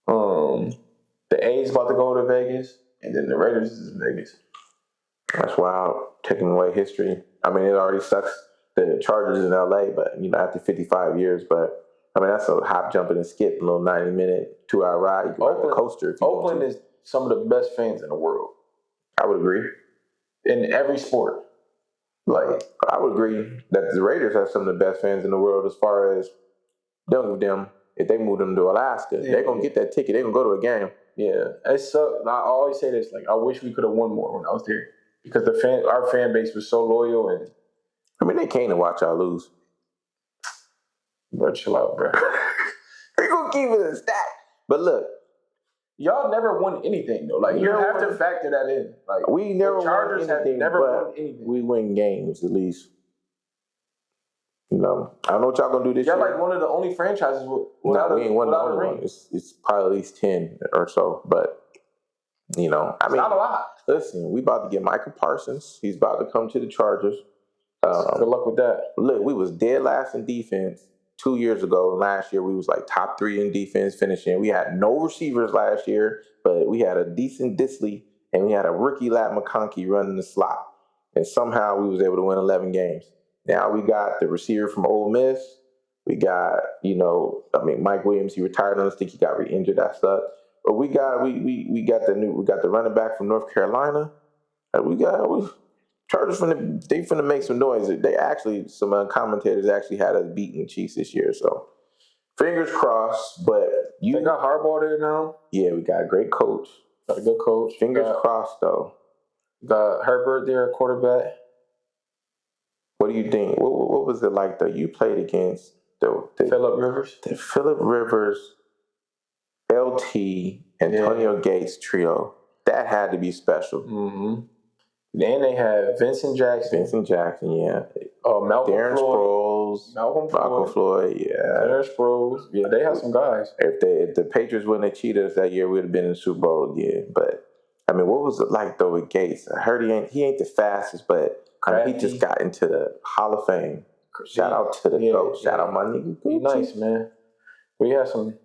The A's about to go to Vegas, and then the Raiders is in Vegas. That's wild. Taking away history. I mean, it already sucks the Chargers in LA, but after 55 years, but I mean that's a hop, jumping, and skip, a little 90-minute, 2-hour ride. You can ride the coaster if you Oakland want to. is some of the best fans in the world. I would agree. In every sport. Like, I would agree that the Raiders have some of the best fans in the world as far as them. If they move them to Alaska, they're going to get that ticket. They're going to go to a game. Yeah. I always say this, like, I wish we could have won more when I was there. Because our fan base was so loyal. And I mean, they came to watch y'all lose. Bro, chill out, bro. We're going to keep it a stat. But look. Y'all never won anything, though. Like, you have to factor that in. Like, we never the Chargers won anything, have never won anything. We win games, at least. I don't know what y'all going to do this year. Y'all like one of the only franchises without we ain't won the only one. It's probably at least 10 or so. But, I mean. It's not a lot. Listen, we about to get Michael Parsons. He's about to come to the Chargers. Good luck with that. Look, we was dead last in defense 2 years ago. Last year, we was like top 3 in defense finishing. We had no receivers last year, but we had a decent Disley, and we had a rookie Lat McConkey running the slot. And somehow we was able to win 11 games. Now we got the receiver from Ole Miss. We got, Mike Williams. He retired on us. I think he got re-injured. That sucked. But we got the running back from North Carolina. Chargers finna make some noise. They actually, some commentators actually had us beating the Chiefs this year. So fingers crossed. But they got Harbaugh there now. Yeah, we got a great coach. Got a good coach. Fingers crossed though. Got Herbert there, quarterback. What do you think? What was it like though? You played against the Phillip Rivers. The Phillip Rivers, LT, Antonio Gates trio. That had to be special. Mm-hmm. Then they had Vincent Jackson, yeah. Malcolm Darren Floyd. Sproles, Malcolm Floyd, yeah. Darren Sproles. Yeah, they have some guys. If the Patriots wouldn't have cheated us that year, we'd have been in the Super Bowl again. But I mean, what was it like though with Gates? I heard he ain't the fastest, but he just got into the Hall of Fame. Shout out to the GOAT. Shout out my nigga. Be nice, man. We had some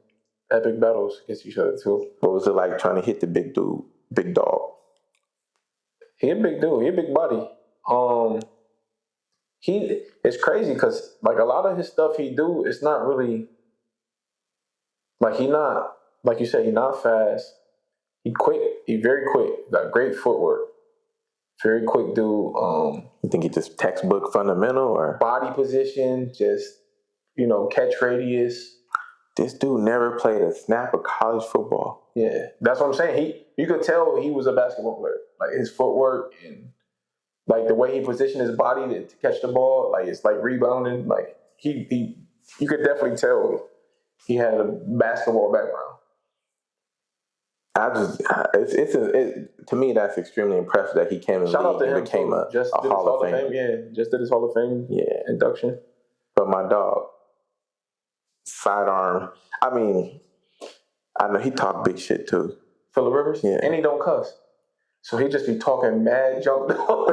epic battles against each other too. What was it like trying to hit the big dog? He a big dude. He a big buddy. It's crazy because like a lot of his stuff he do, it's not really like he not like you said, he not fast. He quick. He very quick. Got great footwork. Very quick dude. You think he just textbook fundamental or body position? Just catch radius. This dude never played a snap of college football. Yeah, that's what I'm saying. You could tell he was a basketball player. Like his footwork and like the way he positioned his body to catch the ball, like it's like rebounding. Like you could definitely tell he had a basketball background. To me that's extremely impressive that he came in the league and became a Hall of Fame. Yeah, just did his Hall of Fame induction. But my dog, sidearm. I mean, I know he talk big shit too. Phillip Rivers? Yeah. And he don't cuss. So he just be talking mad junk the whole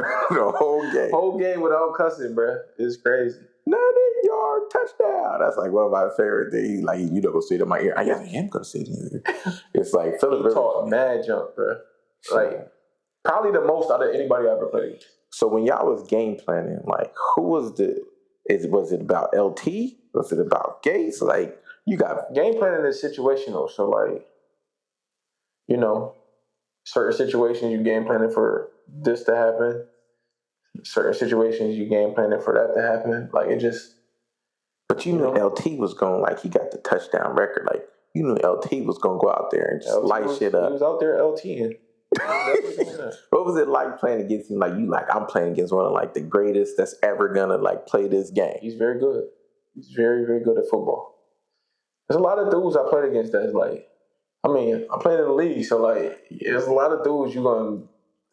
game. Whole game without cussing, bro. It's crazy. 90-yard touchdown. That's like one of my favorite things. Like, go say it in my ear. I am going to say it in your ear. It's like Phillip Rivers. Talk mad junk, bro. Like, probably the most out of anybody I ever played against. So when y'all was game planning, like, who was was it about LT? Was it about Gates? Like, you got... Game planning is situational. So, like, certain situations you game planning for this to happen. Certain situations you game planning for that to happen. Like, it just... But you knew LT was going, like, he got the touchdown record. Like, you knew LT was going to go out there and just light shit up. He was out there LTing. What was it like playing against him? Like I'm playing against one of like the greatest that's ever gonna like play this game. He's very good. He's very, very good at football. There's a lot of dudes I played against that's like, I mean, I played in the league, so like, there's a lot of dudes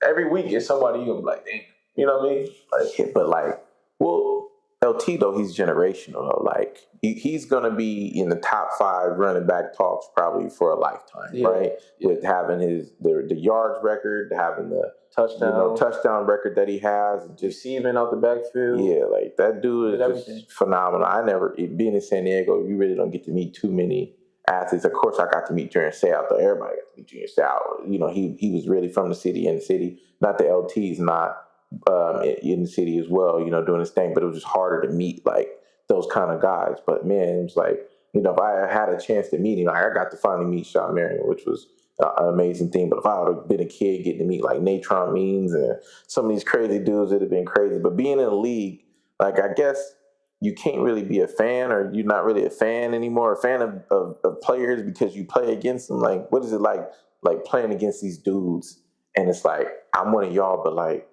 every week is somebody you're gonna be like, dang. You know what I mean? Like, but like, well, LT though, he's generational though. Like, he's gonna be in the top 5 running back talks probably for a lifetime, right? Yeah. With having the yards record, having the touchdown record that he has, and just receiving out the backfield. Yeah, like that dude is just phenomenal. Being in San Diego, you really don't get to meet too many athletes. Of course, I got to meet Junior Seau, though. Everybody got to meet Junior Seau. You know, he was really from the city, in the city. Not the LT's not in the city as well, you know, doing his thing. But it was just harder to meet like those kind of guys. But man, it was like, you know, if I had a chance to meet him, like, I got to finally meet Sean Marion, which was an amazing thing. But if I would have been a kid getting to meet like Natron Means and some of these crazy dudes, it'd have been crazy. But being in the league, like, I guess you can't really be a fan, or you're not really a fan anymore, a fan of players because you play against them. Like, what is it like playing against these dudes? And it's like, I'm one of y'all, but like,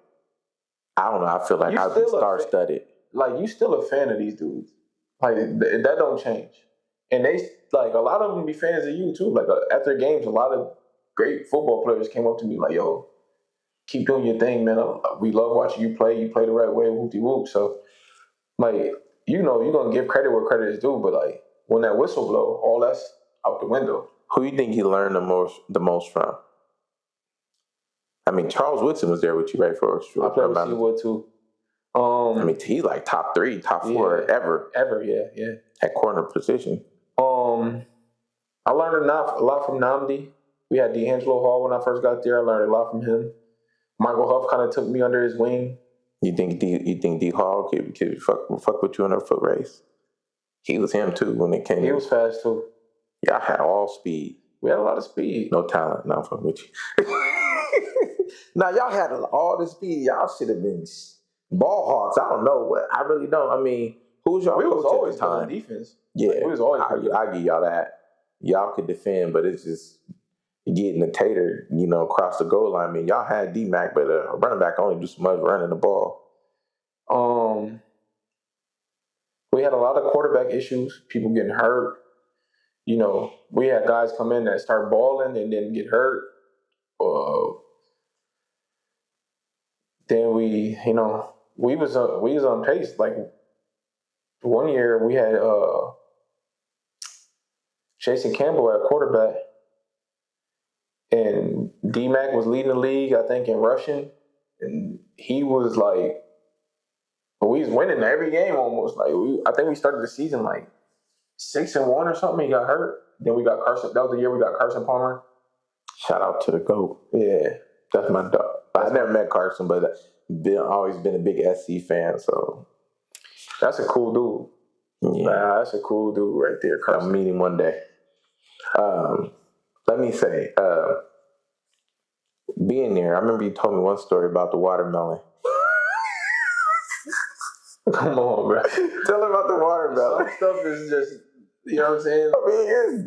I don't know. I feel like I've been star-studded. Like, you still a fan of these dudes. Like, that don't change. And they, like, a lot of them be fans of you, too. Like, after games, a lot of great football players came up to me like, yo, keep doing your thing, man. We love watching you play. You play the right way, whoop-de-whoop. So, like, you know, you're going to give credit where credit is due, but, like, when that whistle blow, all that's out the window. Who you think you learned the most from? I mean, Charles Woodson was there with you, right? I played with C-Wood, too. I mean, he's like top 3, top 4 ever. Ever, yeah. At corner position. I learned a lot from Nnamdi. We had D'Angelo Hall when I first got there. I learned a lot from him. Michael Huff kind of took me under his wing. You think D Hall could fuck with you in a foot race? He was him too when it came. He was fast too. Y'all had all speed. We had a lot of speed. No talent. No, I'm fucking with you. Now y'all had all the speed. Y'all should have been ball hawks. I don't know what. I really don't. I mean, who was y'all coach at the time? Defense. Yeah, like, we was always. I give y'all that. Y'all could defend, but it's just getting the tater, you know, across the goal line. I mean, y'all had D-Mac, but a running back only do so much running the ball. We had a lot of quarterback issues. People getting hurt. You know, we had guys come in that start balling and then get hurt. Then we was on pace. Like, one year we had Jason Campbell at quarterback, and D-Mac was leading the league, I think, in rushing, and he was like, we was winning every game almost. Like, I think we started the season like 6-1 or something. He got hurt. Then we got Carson. That was the year we got Carson Palmer. Shout out to the GOAT. Yeah, that's my dog. I never met Carson, but always been a big SC fan. So that's a cool dude. Yeah, that's a cool dude right there, Carson. I'll meet him one day. Let me say, being there, I remember you told me one story about the watermelon. Come on, bro. Tell him about the watermelon. Some stuff is just, you know what I'm saying? I mean,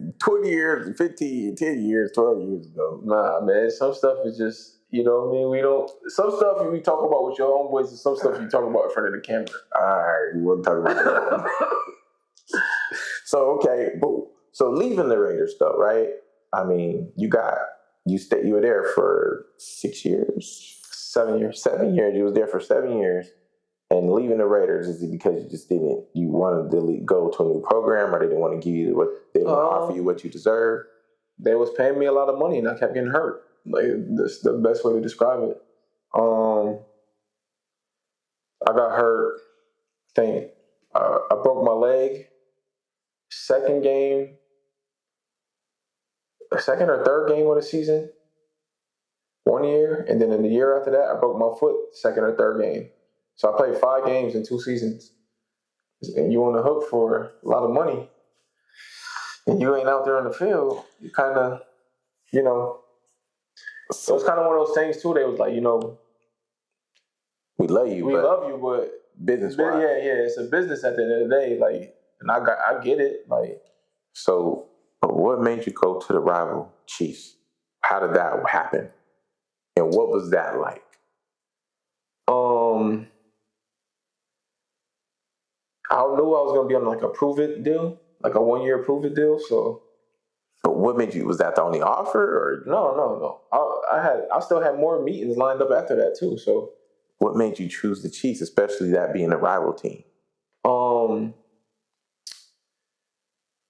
it's 20 years, 15, 10 years, 12 years ago. Nah, man. Some stuff is just, you know what I mean? Some stuff we talk about with your homeboys and some stuff you talk about in front of the camera. All right, we won't talk about that. So, okay, boom. So leaving the Raiders though, right? I mean, you were there for 6 years? 7 years. 7 years. You was there for 7 years. And leaving the Raiders, is it because you wanted to go to a new program, or they didn't want to give you they didn't offer you what you deserve? They was paying me a lot of money and I kept getting hurt. Like, that's the best way to describe it. I got hurt, I think, I broke my leg. Second or third game of the season, 1 year. And then in the year after that, I broke my foot, second or third game. So I played 5 games in 2 seasons. And you on the hook for a lot of money. And you ain't out there on the field. You kind of, you know. So it was kind of one of those things, too. They was like, you know. We love you, but business-wise. Yeah. It's a business at the end of the day. Like, and I get it. Like, so what made you go to the rival Chiefs? How did that happen? And what was that like? I knew I was gonna be on like a prove it deal, like a 1-year prove it deal. So, but what made you? Was that the only offer, or no? I still had more meetings lined up after that too. So, what made you choose the Chiefs, especially that being a rival team? I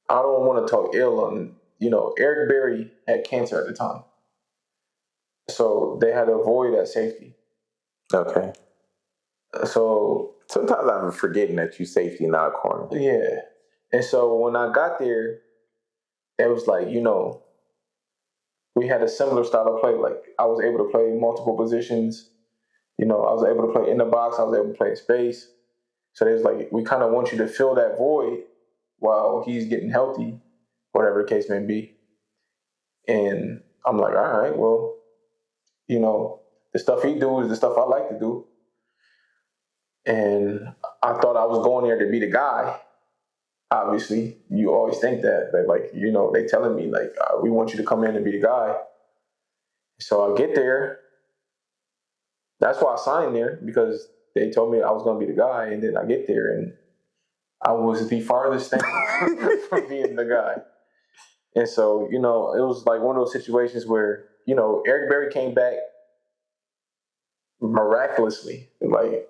don't want to talk ill on, Eric Berry had cancer at the time, so they had to avoid that safety. Okay. So sometimes I'm forgetting that you safety, not a corner. Yeah. And so when I got there, it was like, we had a similar style of play. Like I was able to play multiple positions. I was able to play in the box. I was able to play in space. So there's like, we kind of want you to fill that void while he's getting healthy, whatever the case may be. And I'm like, all right, well, the stuff he do is the stuff I like to do. And I thought I was going there to be the guy. Obviously, you always think that they telling me like, we want you to come in and be the guy. So I get there. That's why I signed there, because they told me I was going to be the guy. And then I get there and I was the farthest thing from being the guy. And so, it was like one of those situations where, Eric Berry came back miraculously. Like,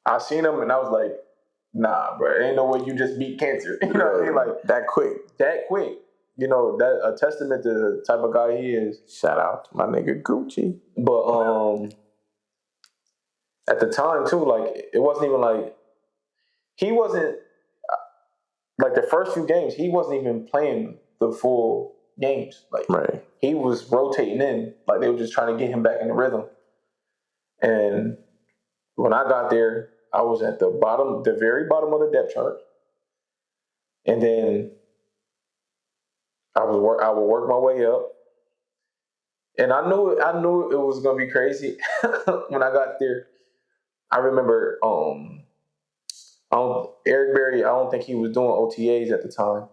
I seen him and I was like, nah, bro, ain't no way you just beat cancer. You know what I mean? Like that quick. That a testament to the type of guy he is. Shout out to my nigga Gucci. But at the time too, like it wasn't even like he wasn't like the first few games, he wasn't even playing the full games. Like right. He was rotating in, like they were just trying to get him back in the rhythm. And when I got there, I was at the very bottom of the depth chart. And then I would work my way up. And I knew it was gonna be crazy when I got there. I remember Eric Berry, I don't think he was doing OTAs at the time.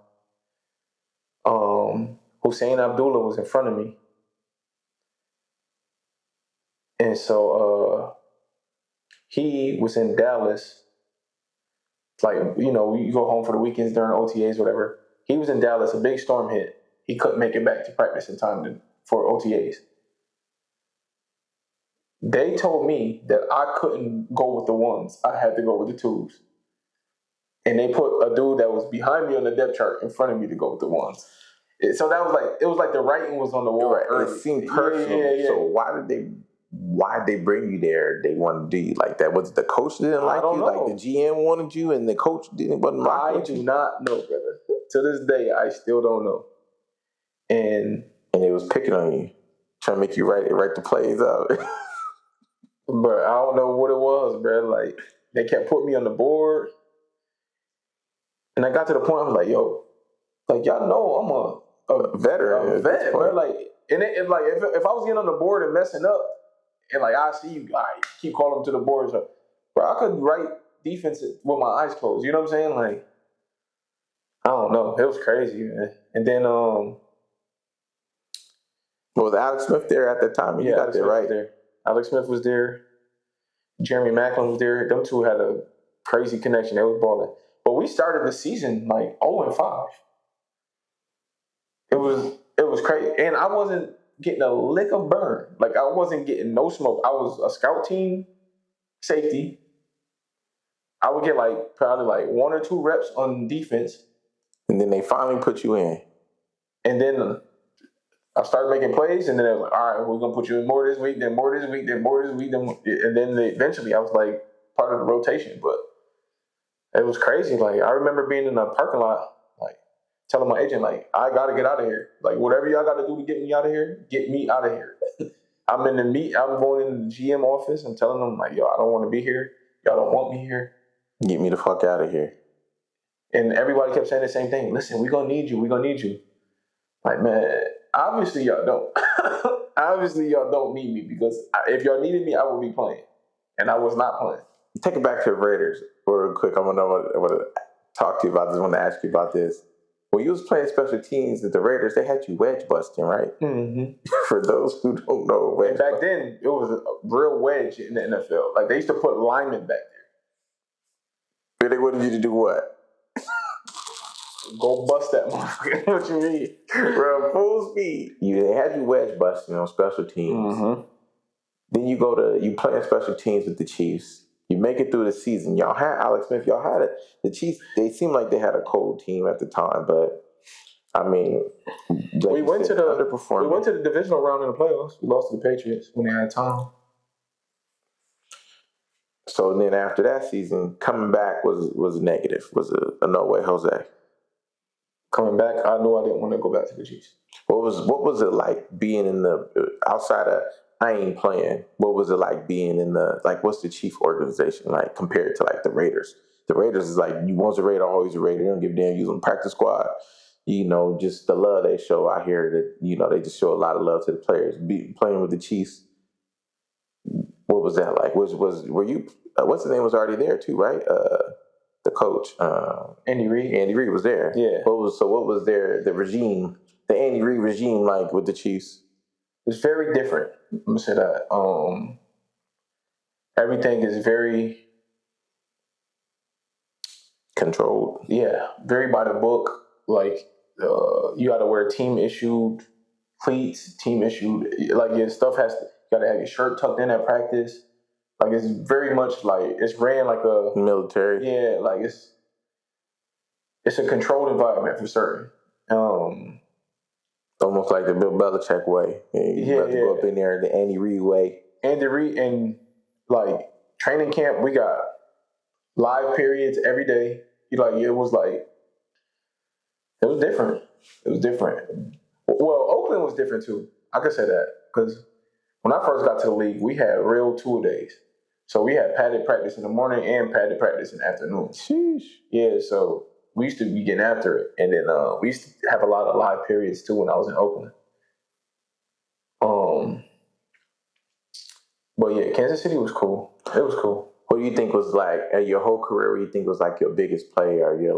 Hussein Abdullah was in front of me. And so he was in Dallas. Like, you go home for the weekends during OTAs, whatever. He was in Dallas, a big storm hit. He couldn't make it back to practice in time for OTAs. They told me that I couldn't go with the ones. I had to go with the twos. And they put a dude that was behind me on the depth chart in front of me to go with the ones. So that was like the writing was on the wall. Right. It seemed personal. Yeah. So why did they bring you there? They wanted to do you like that? Was it the coach that didn't like you? Know. Like the GM wanted you and the coach wasn't rocking with you? I do not know, brother. To this day, I still don't know. And it was picking on you, trying to make you write the plays out. But I don't know what it was, bro. Like they kept putting me on the board. And I got to the point I was like, yo, like y'all know I'm a veteran, bro. Like, and like if I was getting on the board and messing up, and like I see you, I keep calling them to the board, so, bro, I could write defense with my eyes closed. You know what I'm saying? Like, I don't know, it was crazy, man. And then was Alex Smith there at the time? You got there, right? There. Alex Smith was there. Jeremy Macklin was there. Them two had a crazy connection. They was balling. But we started the season like 0-5. It was crazy. And I wasn't getting a lick of burn. Like I wasn't getting no smoke. I was a scout team safety. I would get probably 1 or 2 reps on defense. And then they finally put you in. And then I started making plays, and then they was like, all right, we're going to put you in more this week, then more this week, then more this week. And then eventually I was like part of the rotation. But it was crazy. Like, I remember being in a parking lot, like, telling my agent, like, I got to get out of here. Like, whatever y'all got to do to get me out of here, get me out of here. I'm going in the GM office. I'm telling them, like, yo, I don't want to be here. Y'all don't want me here. Get me the fuck out of here. And everybody kept saying the same thing. Listen, we're going to need you. We're going to need you. Like, man, obviously y'all don't. Obviously y'all don't need me, because if y'all needed me, I would be playing. And I was not playing. Take it back to the Raiders real quick. I want to talk to you about this. I want to ask you about this. when you was playing special teams at the Raiders, they had you wedge busting, right? Mm-hmm. For those who don't know, wedge Back then, it was a real wedge in the NFL. Like, they used to put linemen back there. They wanted you to do what? Go bust that motherfucker. What you mean? Bro, full speed. They had you wedge busting on special teams. Mm-hmm. Then you play special teams with the Chiefs. You make it through the season. Y'all had Alex Smith. Y'all had the Chiefs. They seemed like they had a cold team at the time, but I mean, we went to underperforming. the divisional round in the playoffs. We lost to the Patriots when they had Tom. So then after that season, coming back was negative. Was a no way, Jose. Coming back, I knew I didn't want to go back to the Chiefs. What was it like being in the outside of I ain't playing? What was it like being in the what's the Chief organization like compared to like the Raiders? The Raiders is like you once a Raider, always a Raider. They don't give a damn. Use them practice squad. Just the love they show. I hear that they just show a lot of love to the players. Playing with the Chiefs. What was that like? Were you? What's his name was already there too, right? The coach, Andy Reid. Andy Reid was there. Yeah. What was the regime, the Andy Reid regime like with the Chiefs? It's very different. Let me say that. Everything is very controlled. Yeah, very by the book. Like you got to wear team issued cleats, team issued. Like your stuff you got to have your shirt tucked in at practice. Like it's very much like it's ran like a military. Yeah, like it's a controlled environment for certain. Almost like the Bill Belichick way. You have to go up in there the Andy Reid way. Andy Reid and like training camp, we got live periods every day. It was different. It was different. Well, Oakland was different too. I could say that because when I first got to the league, we had real tour days. So we had padded practice in the morning and padded practice in the afternoon. Sheesh. Yeah, so we used to be getting after it. And then we used to have a lot of live periods too when I was in Oakland. But yeah, Kansas City was cool. It was cool. What do you think was like your whole career? What do you think was like your biggest play or your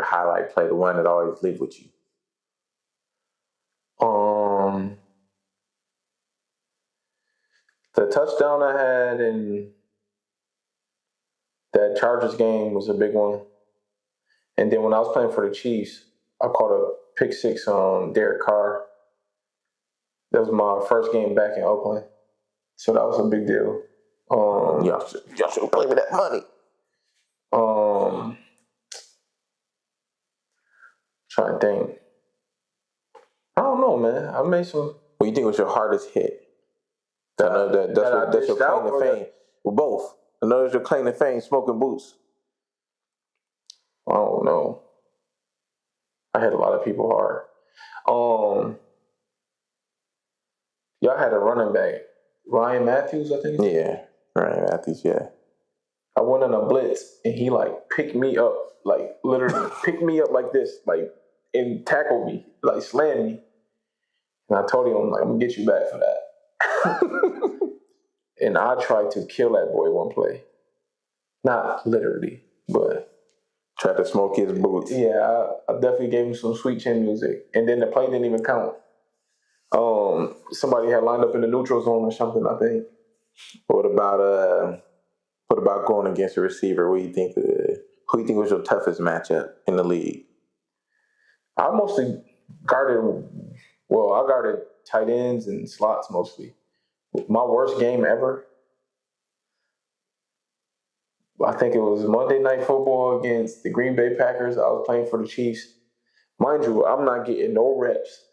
highlight play, the one that always lived with you? The touchdown I had in that Chargers game was a big one. And then when I was playing for the Chiefs, I caught a pick six on Derek Carr. That was my first game back in Oakland. So that was a big deal. Y'all should play me that money. Trying to think. I don't know, man. I made some. What do you think was your hardest hit? I know that's your claim to fame. Well, both. I know that's your claim to fame, smoking boots. I don't know. I hit a lot of people hard. Y'all had a running back, Ryan Matthews, I think. Yeah, Ryan Matthews. Yeah. I went on a blitz and he picked me up, literally picked me up like this, and tackled me, slammed me. And I told him, I'm gonna get you back for that. And I tried to kill that boy one play. Not literally, but tried to smoke his boots. Yeah, I definitely gave him some sweet chin music. And then the play didn't even count. Somebody had lined up in the neutral zone or something, I think. What about going against a receiver? Who do you think was your toughest matchup in the league? I mostly guarded tight ends and slots mostly. My worst game ever, I think it was Monday Night Football against the Green Bay Packers. I was playing for the Chiefs. Mind you, I'm not getting no reps.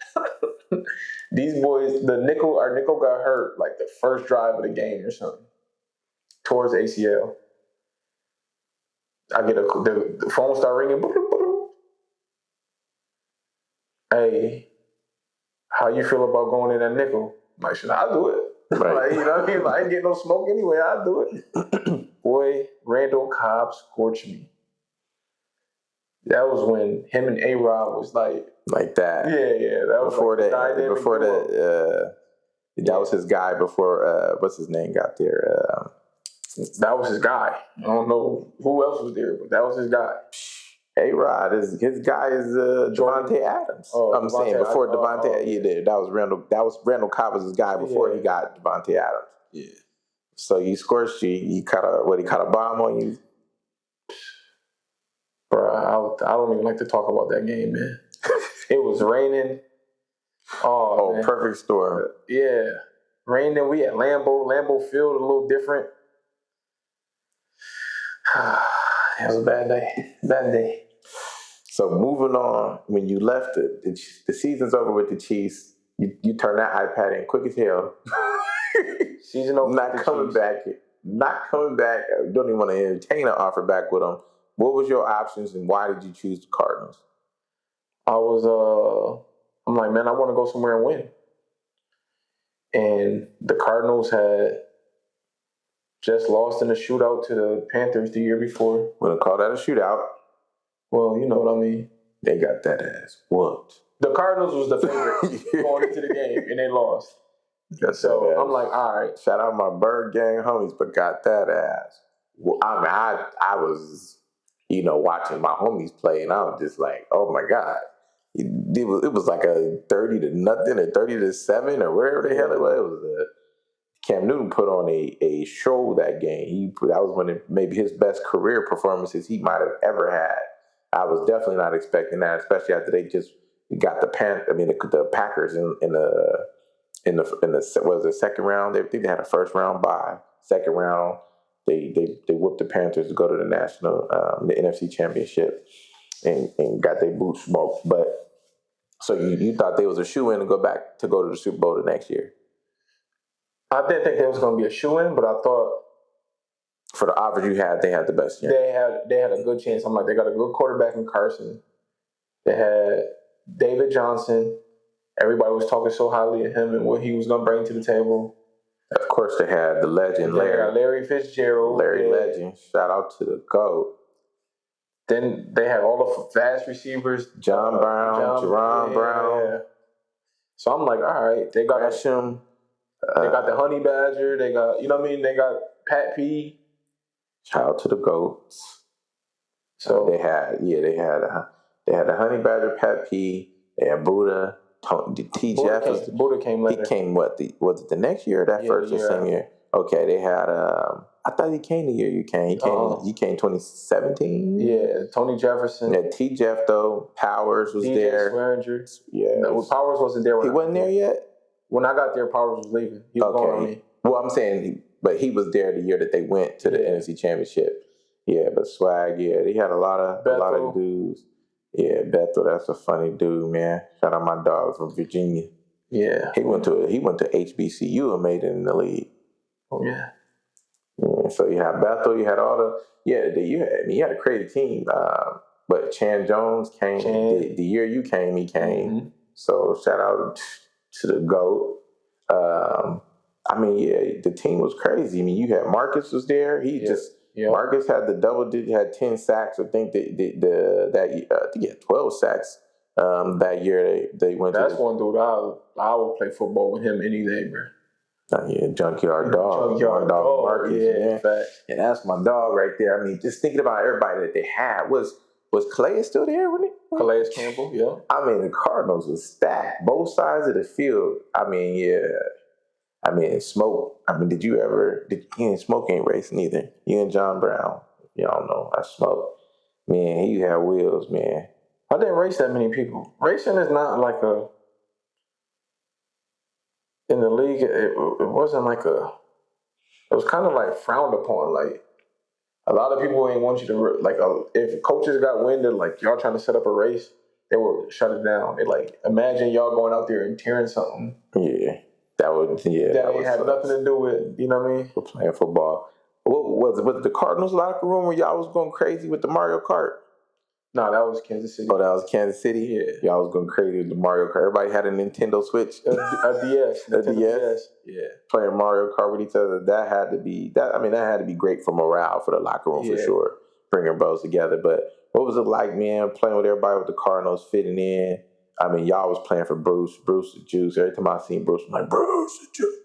These boys, our nickel got hurt the first drive of the game or something. Towards ACL. I get the phone start ringing. Hey, how you feel about going in that nickel? I'm like, I'll do it. Right. You know what I mean? I ain't getting no smoke anyway. I'll do it. Boy, Randall Cobb scorched me. That was when him and A-Rod was like that. Yeah. That was that was his guy before what's his name got there. That was his guy. I don't know who else was there, but that was his guy. A-Rod his guy is Devontae Adams. I'm saying before Devontae, that was Randall Cobb was his guy before he got Devontae Adams. Yeah. So you scorched he caught a bomb on you. Bro, I don't even like to talk about that game, man. It was raining. Oh, man. Perfect storm. Yeah. Raining. We at Lambeau Field, a little different. It was a bad day. So moving on, when you left the season's over with the Chiefs, you turn that iPad in quick as hell. Season over. Not coming back. Don't even want to entertain an offer back with them. What was your options and why did you choose the Cardinals? I'm like, man, I want to go somewhere and win. And the Cardinals had just lost in a shootout to the Panthers the year before. Wouldn't call that a shootout. Well, you know what I mean. They got that ass whooped. The Cardinals was the favorite going into the game, and they lost. So I'm like, all right. Shout out my Bird Gang homies, but got that ass. Well, I mean, I was, watching my homies play, and I was just like, oh my God. It was like a 30-0 or 30-7 or whatever the hell it was. It was Cam Newton put on a show that game. That was one of maybe his best career performances he might have ever had. I was definitely not expecting that, especially after they just got the Packers in the second round. They think they had a first round bye. Second round, they whooped the Panthers to go to the NFC Championship and got their boots smoked. But so you thought they was a shoe-in to go to the Super Bowl the next year? I didn't think there was going to be a shoe-in, but I thought for the offers you had, they had the best chance. They had a good chance. I'm like, they got a good quarterback in Carson. They had David Johnson. Everybody was talking so highly of him and what he was going to bring to the table. Of course, they had the legend, Larry Fitzgerald. Legend. Shout out to the GOAT. Then they had all the fast receivers. Jerron Brown. Yeah. So I'm like, all right. They got Gresham. They got the Honey Badger. They got, they got Pat P. Shout out to the GOATs. So they had the Honey Badger, Pat P. They had Buddha. T. Jeff. Buddha came later. He came was it the next year or that first or same year? Okay, they had I thought he came the year you came. He came 2017. Yeah, Tony Jefferson. Yeah, T. Jeff though. Powers was there. Swearinger. Yeah. No, Powers wasn't there. He wasn't there yet? When I got there, Powers was leaving. He was going on me. Well, I'm saying, but he was there the year that they went to the NFC Championship. Yeah, but Swag, they had a lot of dudes. Yeah, Bethel, that's a funny dude, man. Shout out my dog from Virginia. Yeah. He went to HBCU and made it in the league. Oh yeah. So you had Bethel, you had you had a crazy team. But Chan Jones came the year you came, he came. Mm-hmm. So shout out to the GOAT. The team was crazy. I mean, you had Marcus was there. Marcus had the double digit, had 10 sacks. I think I think he had 12 sacks that year. They went. That's one dude I would play football with him any day, bro. Junkyard dog. Junkyard dog. Marcus, and that's my dog right there. I mean, just thinking about everybody that they had. Was Calais still there? Calais Campbell, yeah. I mean, the Cardinals was stacked. Both sides of the field. I mean, yeah. I mean, Smoke. I mean, Smoke ain't racing either. You and John Brown. Y'all know I Smoke. Man, he had wheels, man. I didn't race that many people. Racing is not like in the league, it wasn't like it was kind of like frowned upon. Like, a lot of people ain't want you to, if coaches got wind of, like, y'all trying to set up a race, they would shut it down. They imagine y'all going out there and tearing something. Yeah. That ain't had nothing to do with, you know what I mean? We're playing football. What was the Cardinals locker room where y'all was going crazy with the Mario Kart? No, that was Kansas City. Oh, that was Kansas City? Yeah. Y'all was going crazy with the Mario Kart. Everybody had a Nintendo Switch. A DS. A DS? Yeah. Playing Mario Kart with each other. That had to be great for morale for the locker room for sure. Bringing bros together. But what was it like, man, playing with everybody with the Cardinals, fitting in? I mean, y'all was playing for Bruce the Juice. Every time I seen Bruce, I'm like, Bruce the Juice.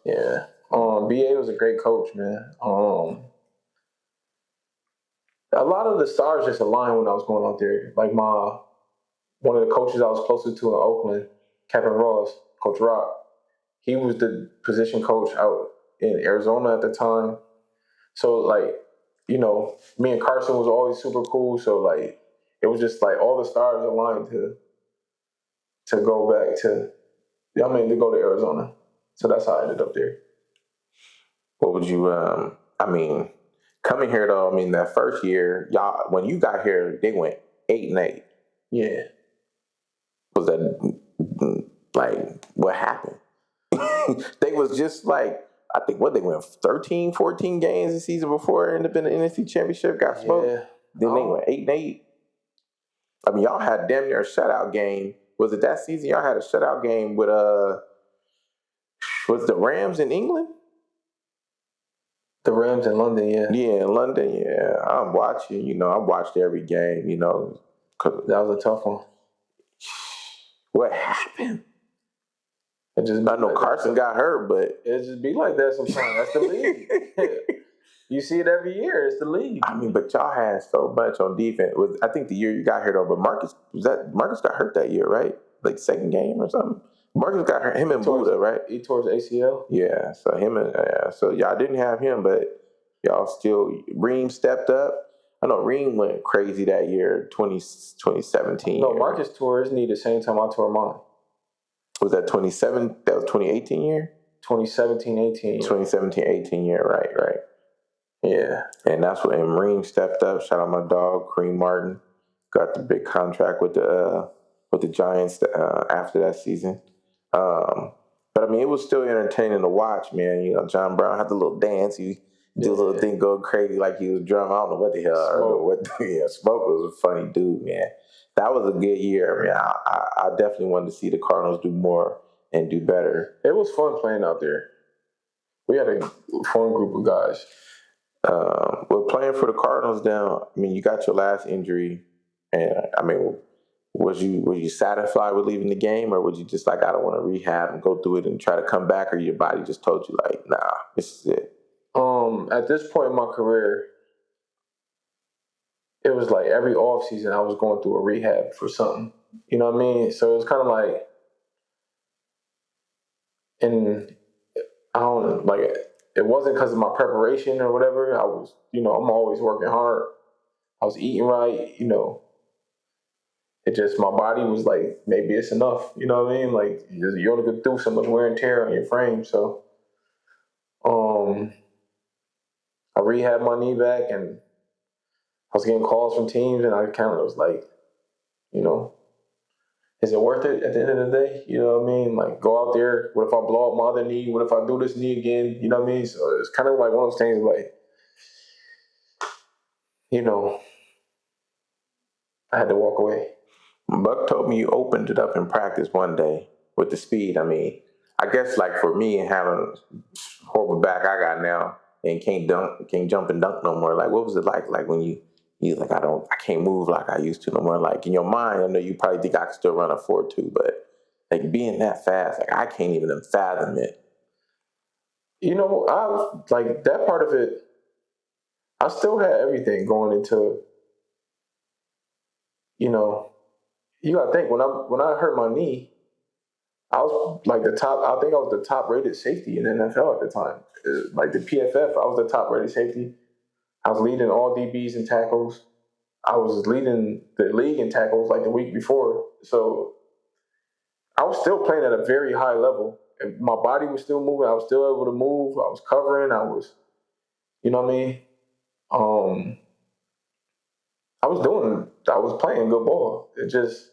Yeah. BA was a great coach, man. a lot of the stars just aligned when I was going out there. Like one of the coaches I was closest to in Oakland, Kevin Ross, Coach Rock, he was the position coach out in Arizona at the time. So like, you know, me and Carson was always super cool. So like, it was just like all the stars aligned to go back to, to go to Arizona. So that's how I ended up there. What would you, coming here though, that first year, y'all, when you got here, they went 8-8. Yeah. Was that, like, what happened? They was just like, I think, they went 13, 14 games the season before Independent NFC Championship got smoked. Yeah. Then they went 8-8. Y'all had damn near a shutout game. Was it that season? Y'all had a shutout game with, was the Rams in England? The Rams in London, yeah. Yeah, in London, yeah. I'm watching, I watched every game, 'cause that was a tough one. What happened? I know Carson got hurt, but it just be like that sometimes. That's the league. You see it every year. It's the league. But y'all had so much on defense. I think the year you got here though, but Marcus got hurt that year, right? Like second game or something. Marcus got hurt. Him and Buddha, right? He tore his ACL. Yeah. So y'all didn't have him, but y'all still. Reem stepped up. I know Reem went crazy that year, 2017. No, Marcus tore his knee the same time I tore mine. Was that 27? That was 2018 year? 2017-18. 2017-18 year, right. Yeah. And that's when Reem stepped up. Shout out my dog, Kareem Martin. Got the big contract with the Giants after that season. But it was still entertaining to watch, man. John Brown had the little dance. He did a little thing go crazy like he was drumming. I don't know what the hell. Smoke was a funny dude, man. That was a good year, man. I definitely wanted to see the Cardinals do more and do better. It was fun playing out there. We had a fun group of guys. Playing for the Cardinals now, you got your last injury, and was you satisfied with leaving the game, or was you just like, I don't want to rehab and go through it and try to come back, or your body just told you like, nah, this is it? At this point in my career, it was like every off season I was going through a rehab for something. You know what I mean? So it was kind of like, and I don't know, like, it wasn't because of my preparation or whatever. I was, I'm always working hard. I was eating right, It just, my body was like, maybe it's enough. You know what I mean? Like, you only go through so much wear and tear on your frame. So, I rehabbed my knee back, and I was getting calls from teams, and I kind of was like, is it worth it at the end of the day? You know what I mean? Like, go out there. What if I blow up my other knee? What if I do this knee again? You know what I mean? So it's kind of like one of those things like, I had to walk away. Buck told me you opened it up in practice one day with the speed. I guess like for me and having horrible back I got now and can't jump and dunk no more. Like, what was it like when you like, I can't move like I used to no more. Like in your mind, I know you probably think I could still run a 4.2, but like being that fast, like I can't even fathom it. I was like, that part of it, I still had everything going into, you gotta think, when I hurt my knee, I was like I think I was the top rated safety in the NFL at the time. Like the PFF, I was the top rated safety. I was leading all DBs in tackles. I was leading the league in tackles like the week before. So I was still playing at a very high level. And my body was still moving. I was still able to move. I was covering. I was, you know what I mean? I was playing good ball. It just,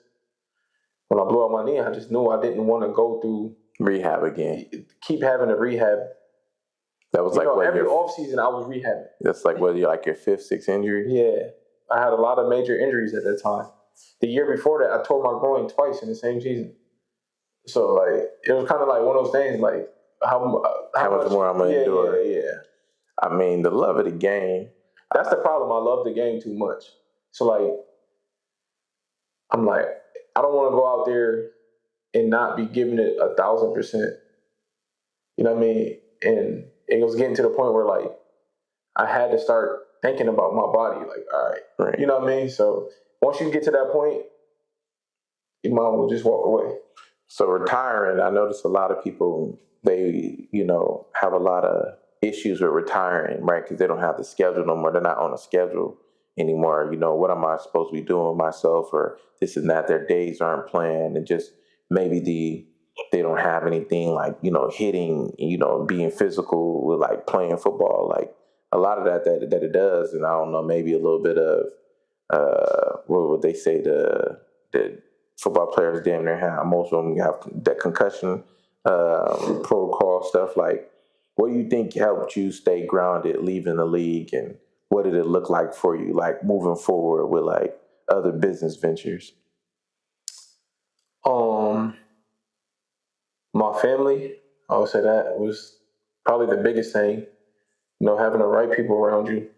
when I blew out my knee, I just knew I didn't want to go through rehab again. Keep having a rehab. That was like every offseason I was rehabbing. That's like your 5th, 6th injury? Yeah. I had a lot of major injuries at that time. The year before that, I tore my groin twice in the same season. So like, it was kind of like one of those things like, how much more I'm going to endure. Yeah. The love of the game. That's the problem. I love the game too much. So like, I'm like, I don't want to go out there and not be giving it 1,000%. You know what I mean? And it was getting to the point where like, I had to start thinking about my body. Like, all right, you know what I mean? So once you get to that point, your mom will just walk away. So retiring, I notice a lot of people, they, have a lot of issues with retiring, right? Because they don't have the schedule no more. They're not on a schedule anymore. What am I supposed to be doing with myself, or this and that? Their days aren't planned, and just maybe they don't have anything like, hitting, being physical with like playing football. Like a lot of that it does. And I don't know, maybe a little bit of, what would they say, the football players damn near have, most of them have that concussion protocol stuff. Like, what do you think helped you stay grounded leaving the league, and what did it look like for you, like moving forward with like other business ventures? My family, I would say that was probably the biggest thing. Having the right people around you.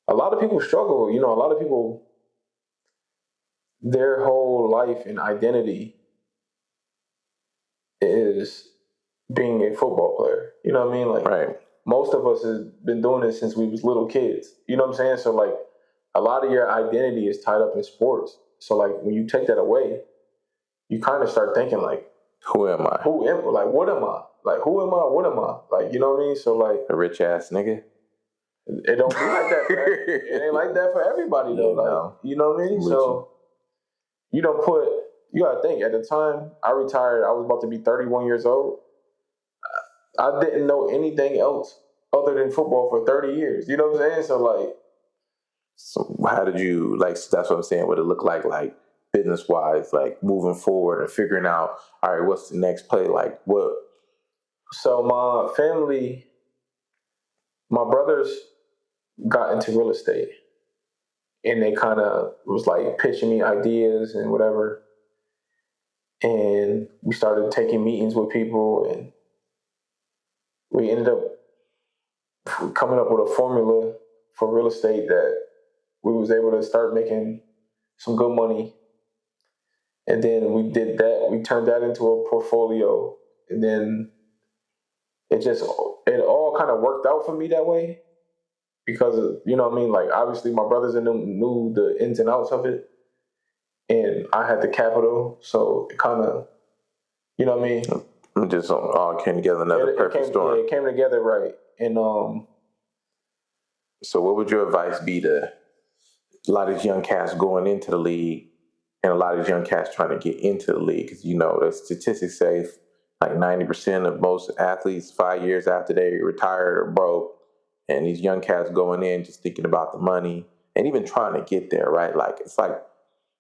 A lot of people struggle. A lot of people, their whole life and identity is being a football player. You know what I mean? Like, right. Most of us has been doing this since we was little kids. You know what I'm saying? So like, a lot of your identity is tied up in sports. So like, when you take that away, you kind of start thinking like, who am I? Like, what am I? Like, who am I? What am I? Like, you know what I mean? So like, a rich ass nigga. It don't be like that. It ain't like that for everybody though. Like, you know what I mean? So you gotta think, at the time I retired, I was about to be 31 years old. I didn't know anything else other than football for 30 years. You know what I'm saying? So how did you, like, that's what I'm saying, what it looked like business wise, like moving forward and figuring out, all right, what's the next play? Like what? So my family, my brothers got into real estate, and they kind of was like pitching me ideas and whatever. And we started taking meetings with people, and we ended up coming up with a formula for real estate that we was able to start making some good money. And then we did that. We turned that into a portfolio, and then it all kind of worked out for me that way, because you know what I mean. Like, obviously, my brothers and them knew the ins and outs of it, and I had the capital, so it kind of, you know what I mean. It just all came together, another perfect storm. Yeah, it came together right. And so what would your advice be to a lot of these young cats going into the league, and a lot of these young cats trying to get into the league? Because the statistics say like 90% of most athletes 5 years after they retired are broke, and these young cats going in just thinking about the money and even trying to get there, right? Like, it's like,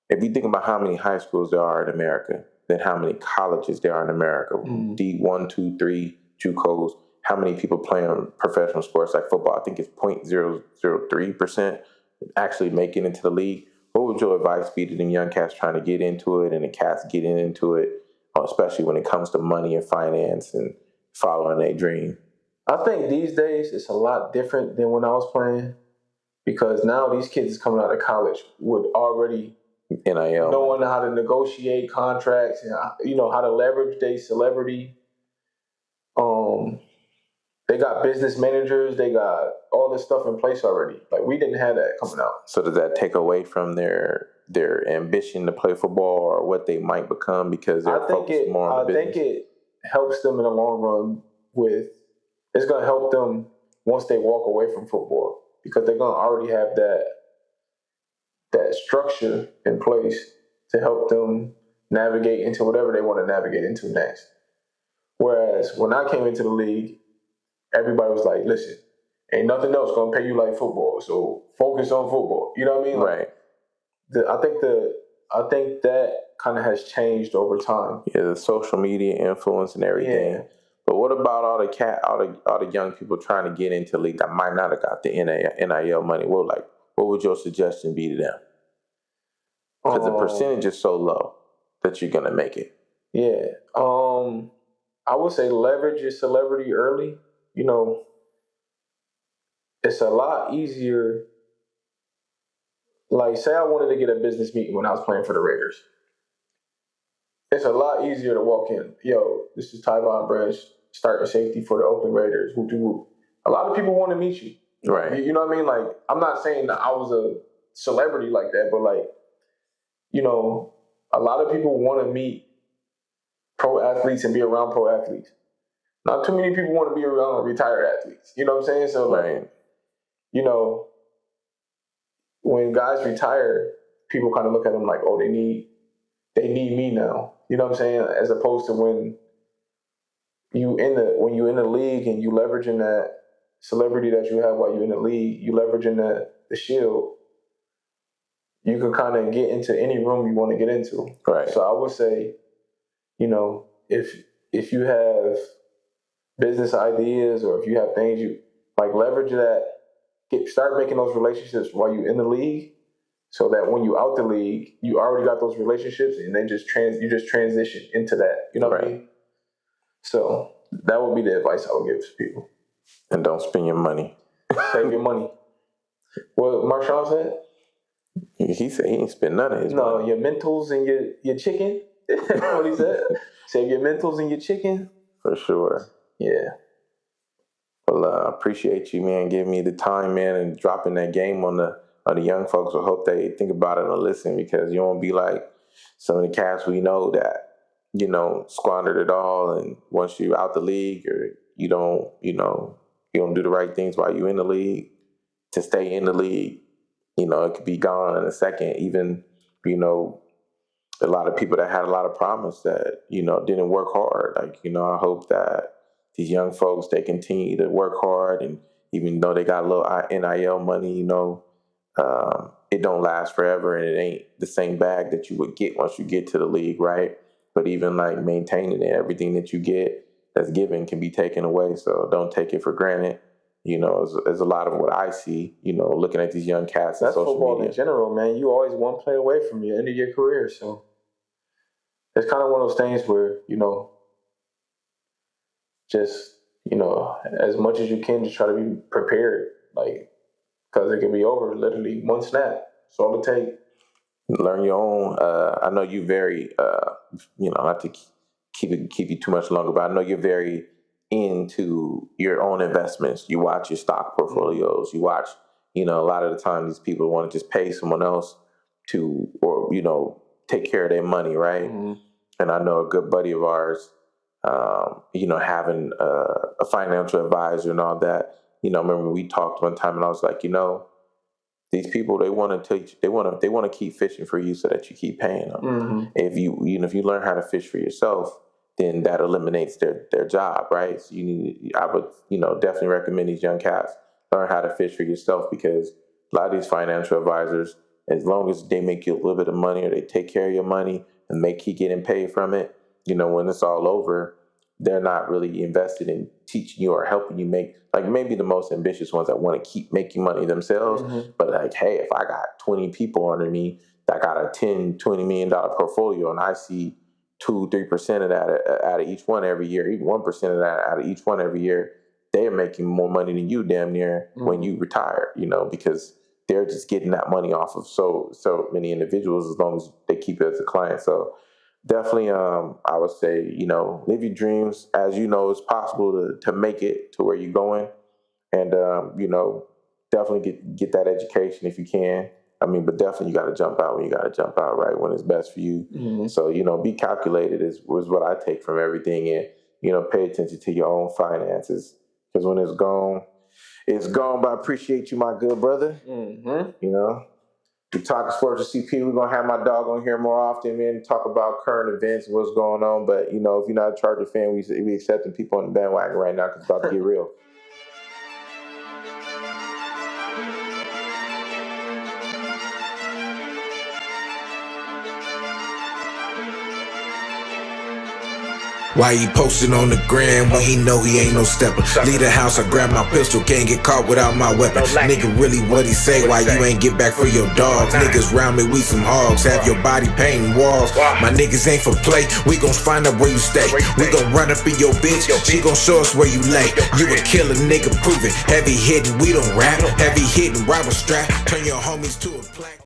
if you think about how many high schools there are in America, then how many colleges there are in America, D1, 2, 3, JUCOs, how many people playing professional sports like football? I think it's 0.003% actually make it into the league. What would your advice be to them young cats trying to get into it, and the cats getting into it, especially when it comes to money and finance and following their dream? I think these days it's a lot different than when I was playing, because now these kids coming out of college with already NIL, knowing how to negotiate contracts and how to leverage their celebrity. They got business managers, they got all this stuff in place already. Like, we didn't have that coming out. So does that take away from their ambition to play football, or what they might become, because they're focused more on the business? I think it helps them in the long run it's going to help them once they walk away from football, because they're going to already have that structure in place to help them navigate into whatever they want to navigate into next. Whereas when I came into the league, everybody was like, listen, ain't nothing else going to pay you like football, so focus on football. You know what I mean? Right. I think that kind of has changed over time. Yeah, the social media influence and everything. Yeah. But what about all the young people trying to get into the league that might not have got the NIL money? What would your suggestion be to them? Because the percentage is so low that you're gonna make it. Yeah. I would say leverage your celebrity early. It's a lot easier. Like, say I wanted to get a business meeting when I was playing for the Raiders. It's a lot easier to walk in. Yo, this is Tyvon Branch, starting safety for the Oakland Raiders. A lot of people want to meet you. Right. You know what I mean? Like, I'm not saying that I was a celebrity like that, but like, you know, a lot of people want to meet pro athletes and be around pro athletes. Not too many people want to be around retired athletes. You know what I'm saying? So, like, you know, when guys retire, people kind of look at them like, oh, they need me now. You know what I'm saying? As opposed to when you in the league and you leveraging that celebrity that you have while you're in the league, you leveraging the shield, you can kind of get into any room you want to get into. Right. So I would say, you know, if you have business ideas or if you have things you like, leverage that. Start making those relationships while you're in the league, so that when you're out the league, you already got those relationships, and you just transition into that. You know what I mean? So that would be the advice I would give to people. And don't spend your money. Save your money. What Marshawn said? He said he ain't spend none of his money. No, your mentals and your chicken. What he said? Save your mentals and your chicken. For sure. Yeah. Well, I appreciate you, man, giving me the time, man, and dropping that game on the young folks. I hope they think about it and listen, because you won't be like some of the cats we know that, you know, squandered it all, and once you're out the league, or you don't do the right things while you're in the league to stay in the league, you know, it could be gone in a second. Even, you know, a lot of people that had a lot of promise that, you know, didn't work hard. Like, you know, I hope that these young folks, they continue to work hard, and even though they got a little NIL money, you know, it don't last forever, and it ain't the same bag that you would get once you get to the league, right? But even like maintaining it, everything that you get that's given can be taken away, so don't take it for granted. You know, there's a lot of what I see, you know, looking at these young cats on social football media. In general, man. You always one play away from the end of your career, so it's kind of one of those things where, you know, just, you know, as much as you can, just try to be prepared, like, because it can be over literally one snap. That's all it takes. Learn your own. I know you very, you know, not to keep you too much longer, but I know you're very into your own investments. You watch your stock portfolios. You watch, you know, a lot of the time these people want to just pay someone else to, or, you know, take care of their money, right? Mm-hmm. And I know a good buddy of ours, you know, having a financial advisor and all that. You know, I remember we talked one time, and I was like, you know, these people, they want to teach, they want to keep fishing for you so that you keep paying them. Mm-hmm. If you learn how to fish for yourself, then that eliminates their job, right? So I would, you know, definitely recommend these young cats learn how to fish for yourself, because a lot of these financial advisors, as long as they make you a little bit of money, or they take care of your money and keep getting paid from it, you know, when it's all over, they're not really invested in teaching you or helping you make, like, maybe the most ambitious ones that want to keep making money themselves. Mm-hmm. But like, hey, if I got 20 people under me that got a $10, $20 million portfolio, and I see 2-3% of that out of each one every year, even 1% of that out of each one every year, they're making more money than you damn near when you retire, you know, because they're just getting that money off of so many individuals, as long as they keep it as a client. So definitely, I would say, you know, live your dreams. As you know, it's possible to make it to where you're going. And, you know, definitely get that education if you can. I mean, but definitely you got to jump out when you got to jump out, right, when it's best for you. Mm-hmm. So, you know, be calculated is what I take from everything. And, you know, pay attention to your own finances, because when it's gone, it's gone. But I appreciate you, my good brother. Mm-hmm. You know, we talk sports with CP. We're going to have my dog on here more often, man, talk about current events and what's going on. But, you know, if you're not a Charger fan, we accepting people on the bandwagon right now, because it's about to get real. Why he posting on the gram when he know he ain't no stepper? Leave the house, I grab my pistol, can't get caught without my weapon. Nigga, really what he say? Why you ain't get back for your dogs? Niggas round me, we some hogs, have your body painting walls. My niggas ain't for play, we gon' find out where you stay. We gon' run up in your bitch, she gon' show us where you lay. You a killer, nigga, prove it. Heavy hitting, we don't rap. Heavy hitting, rival strap, turn your homies to a plaque.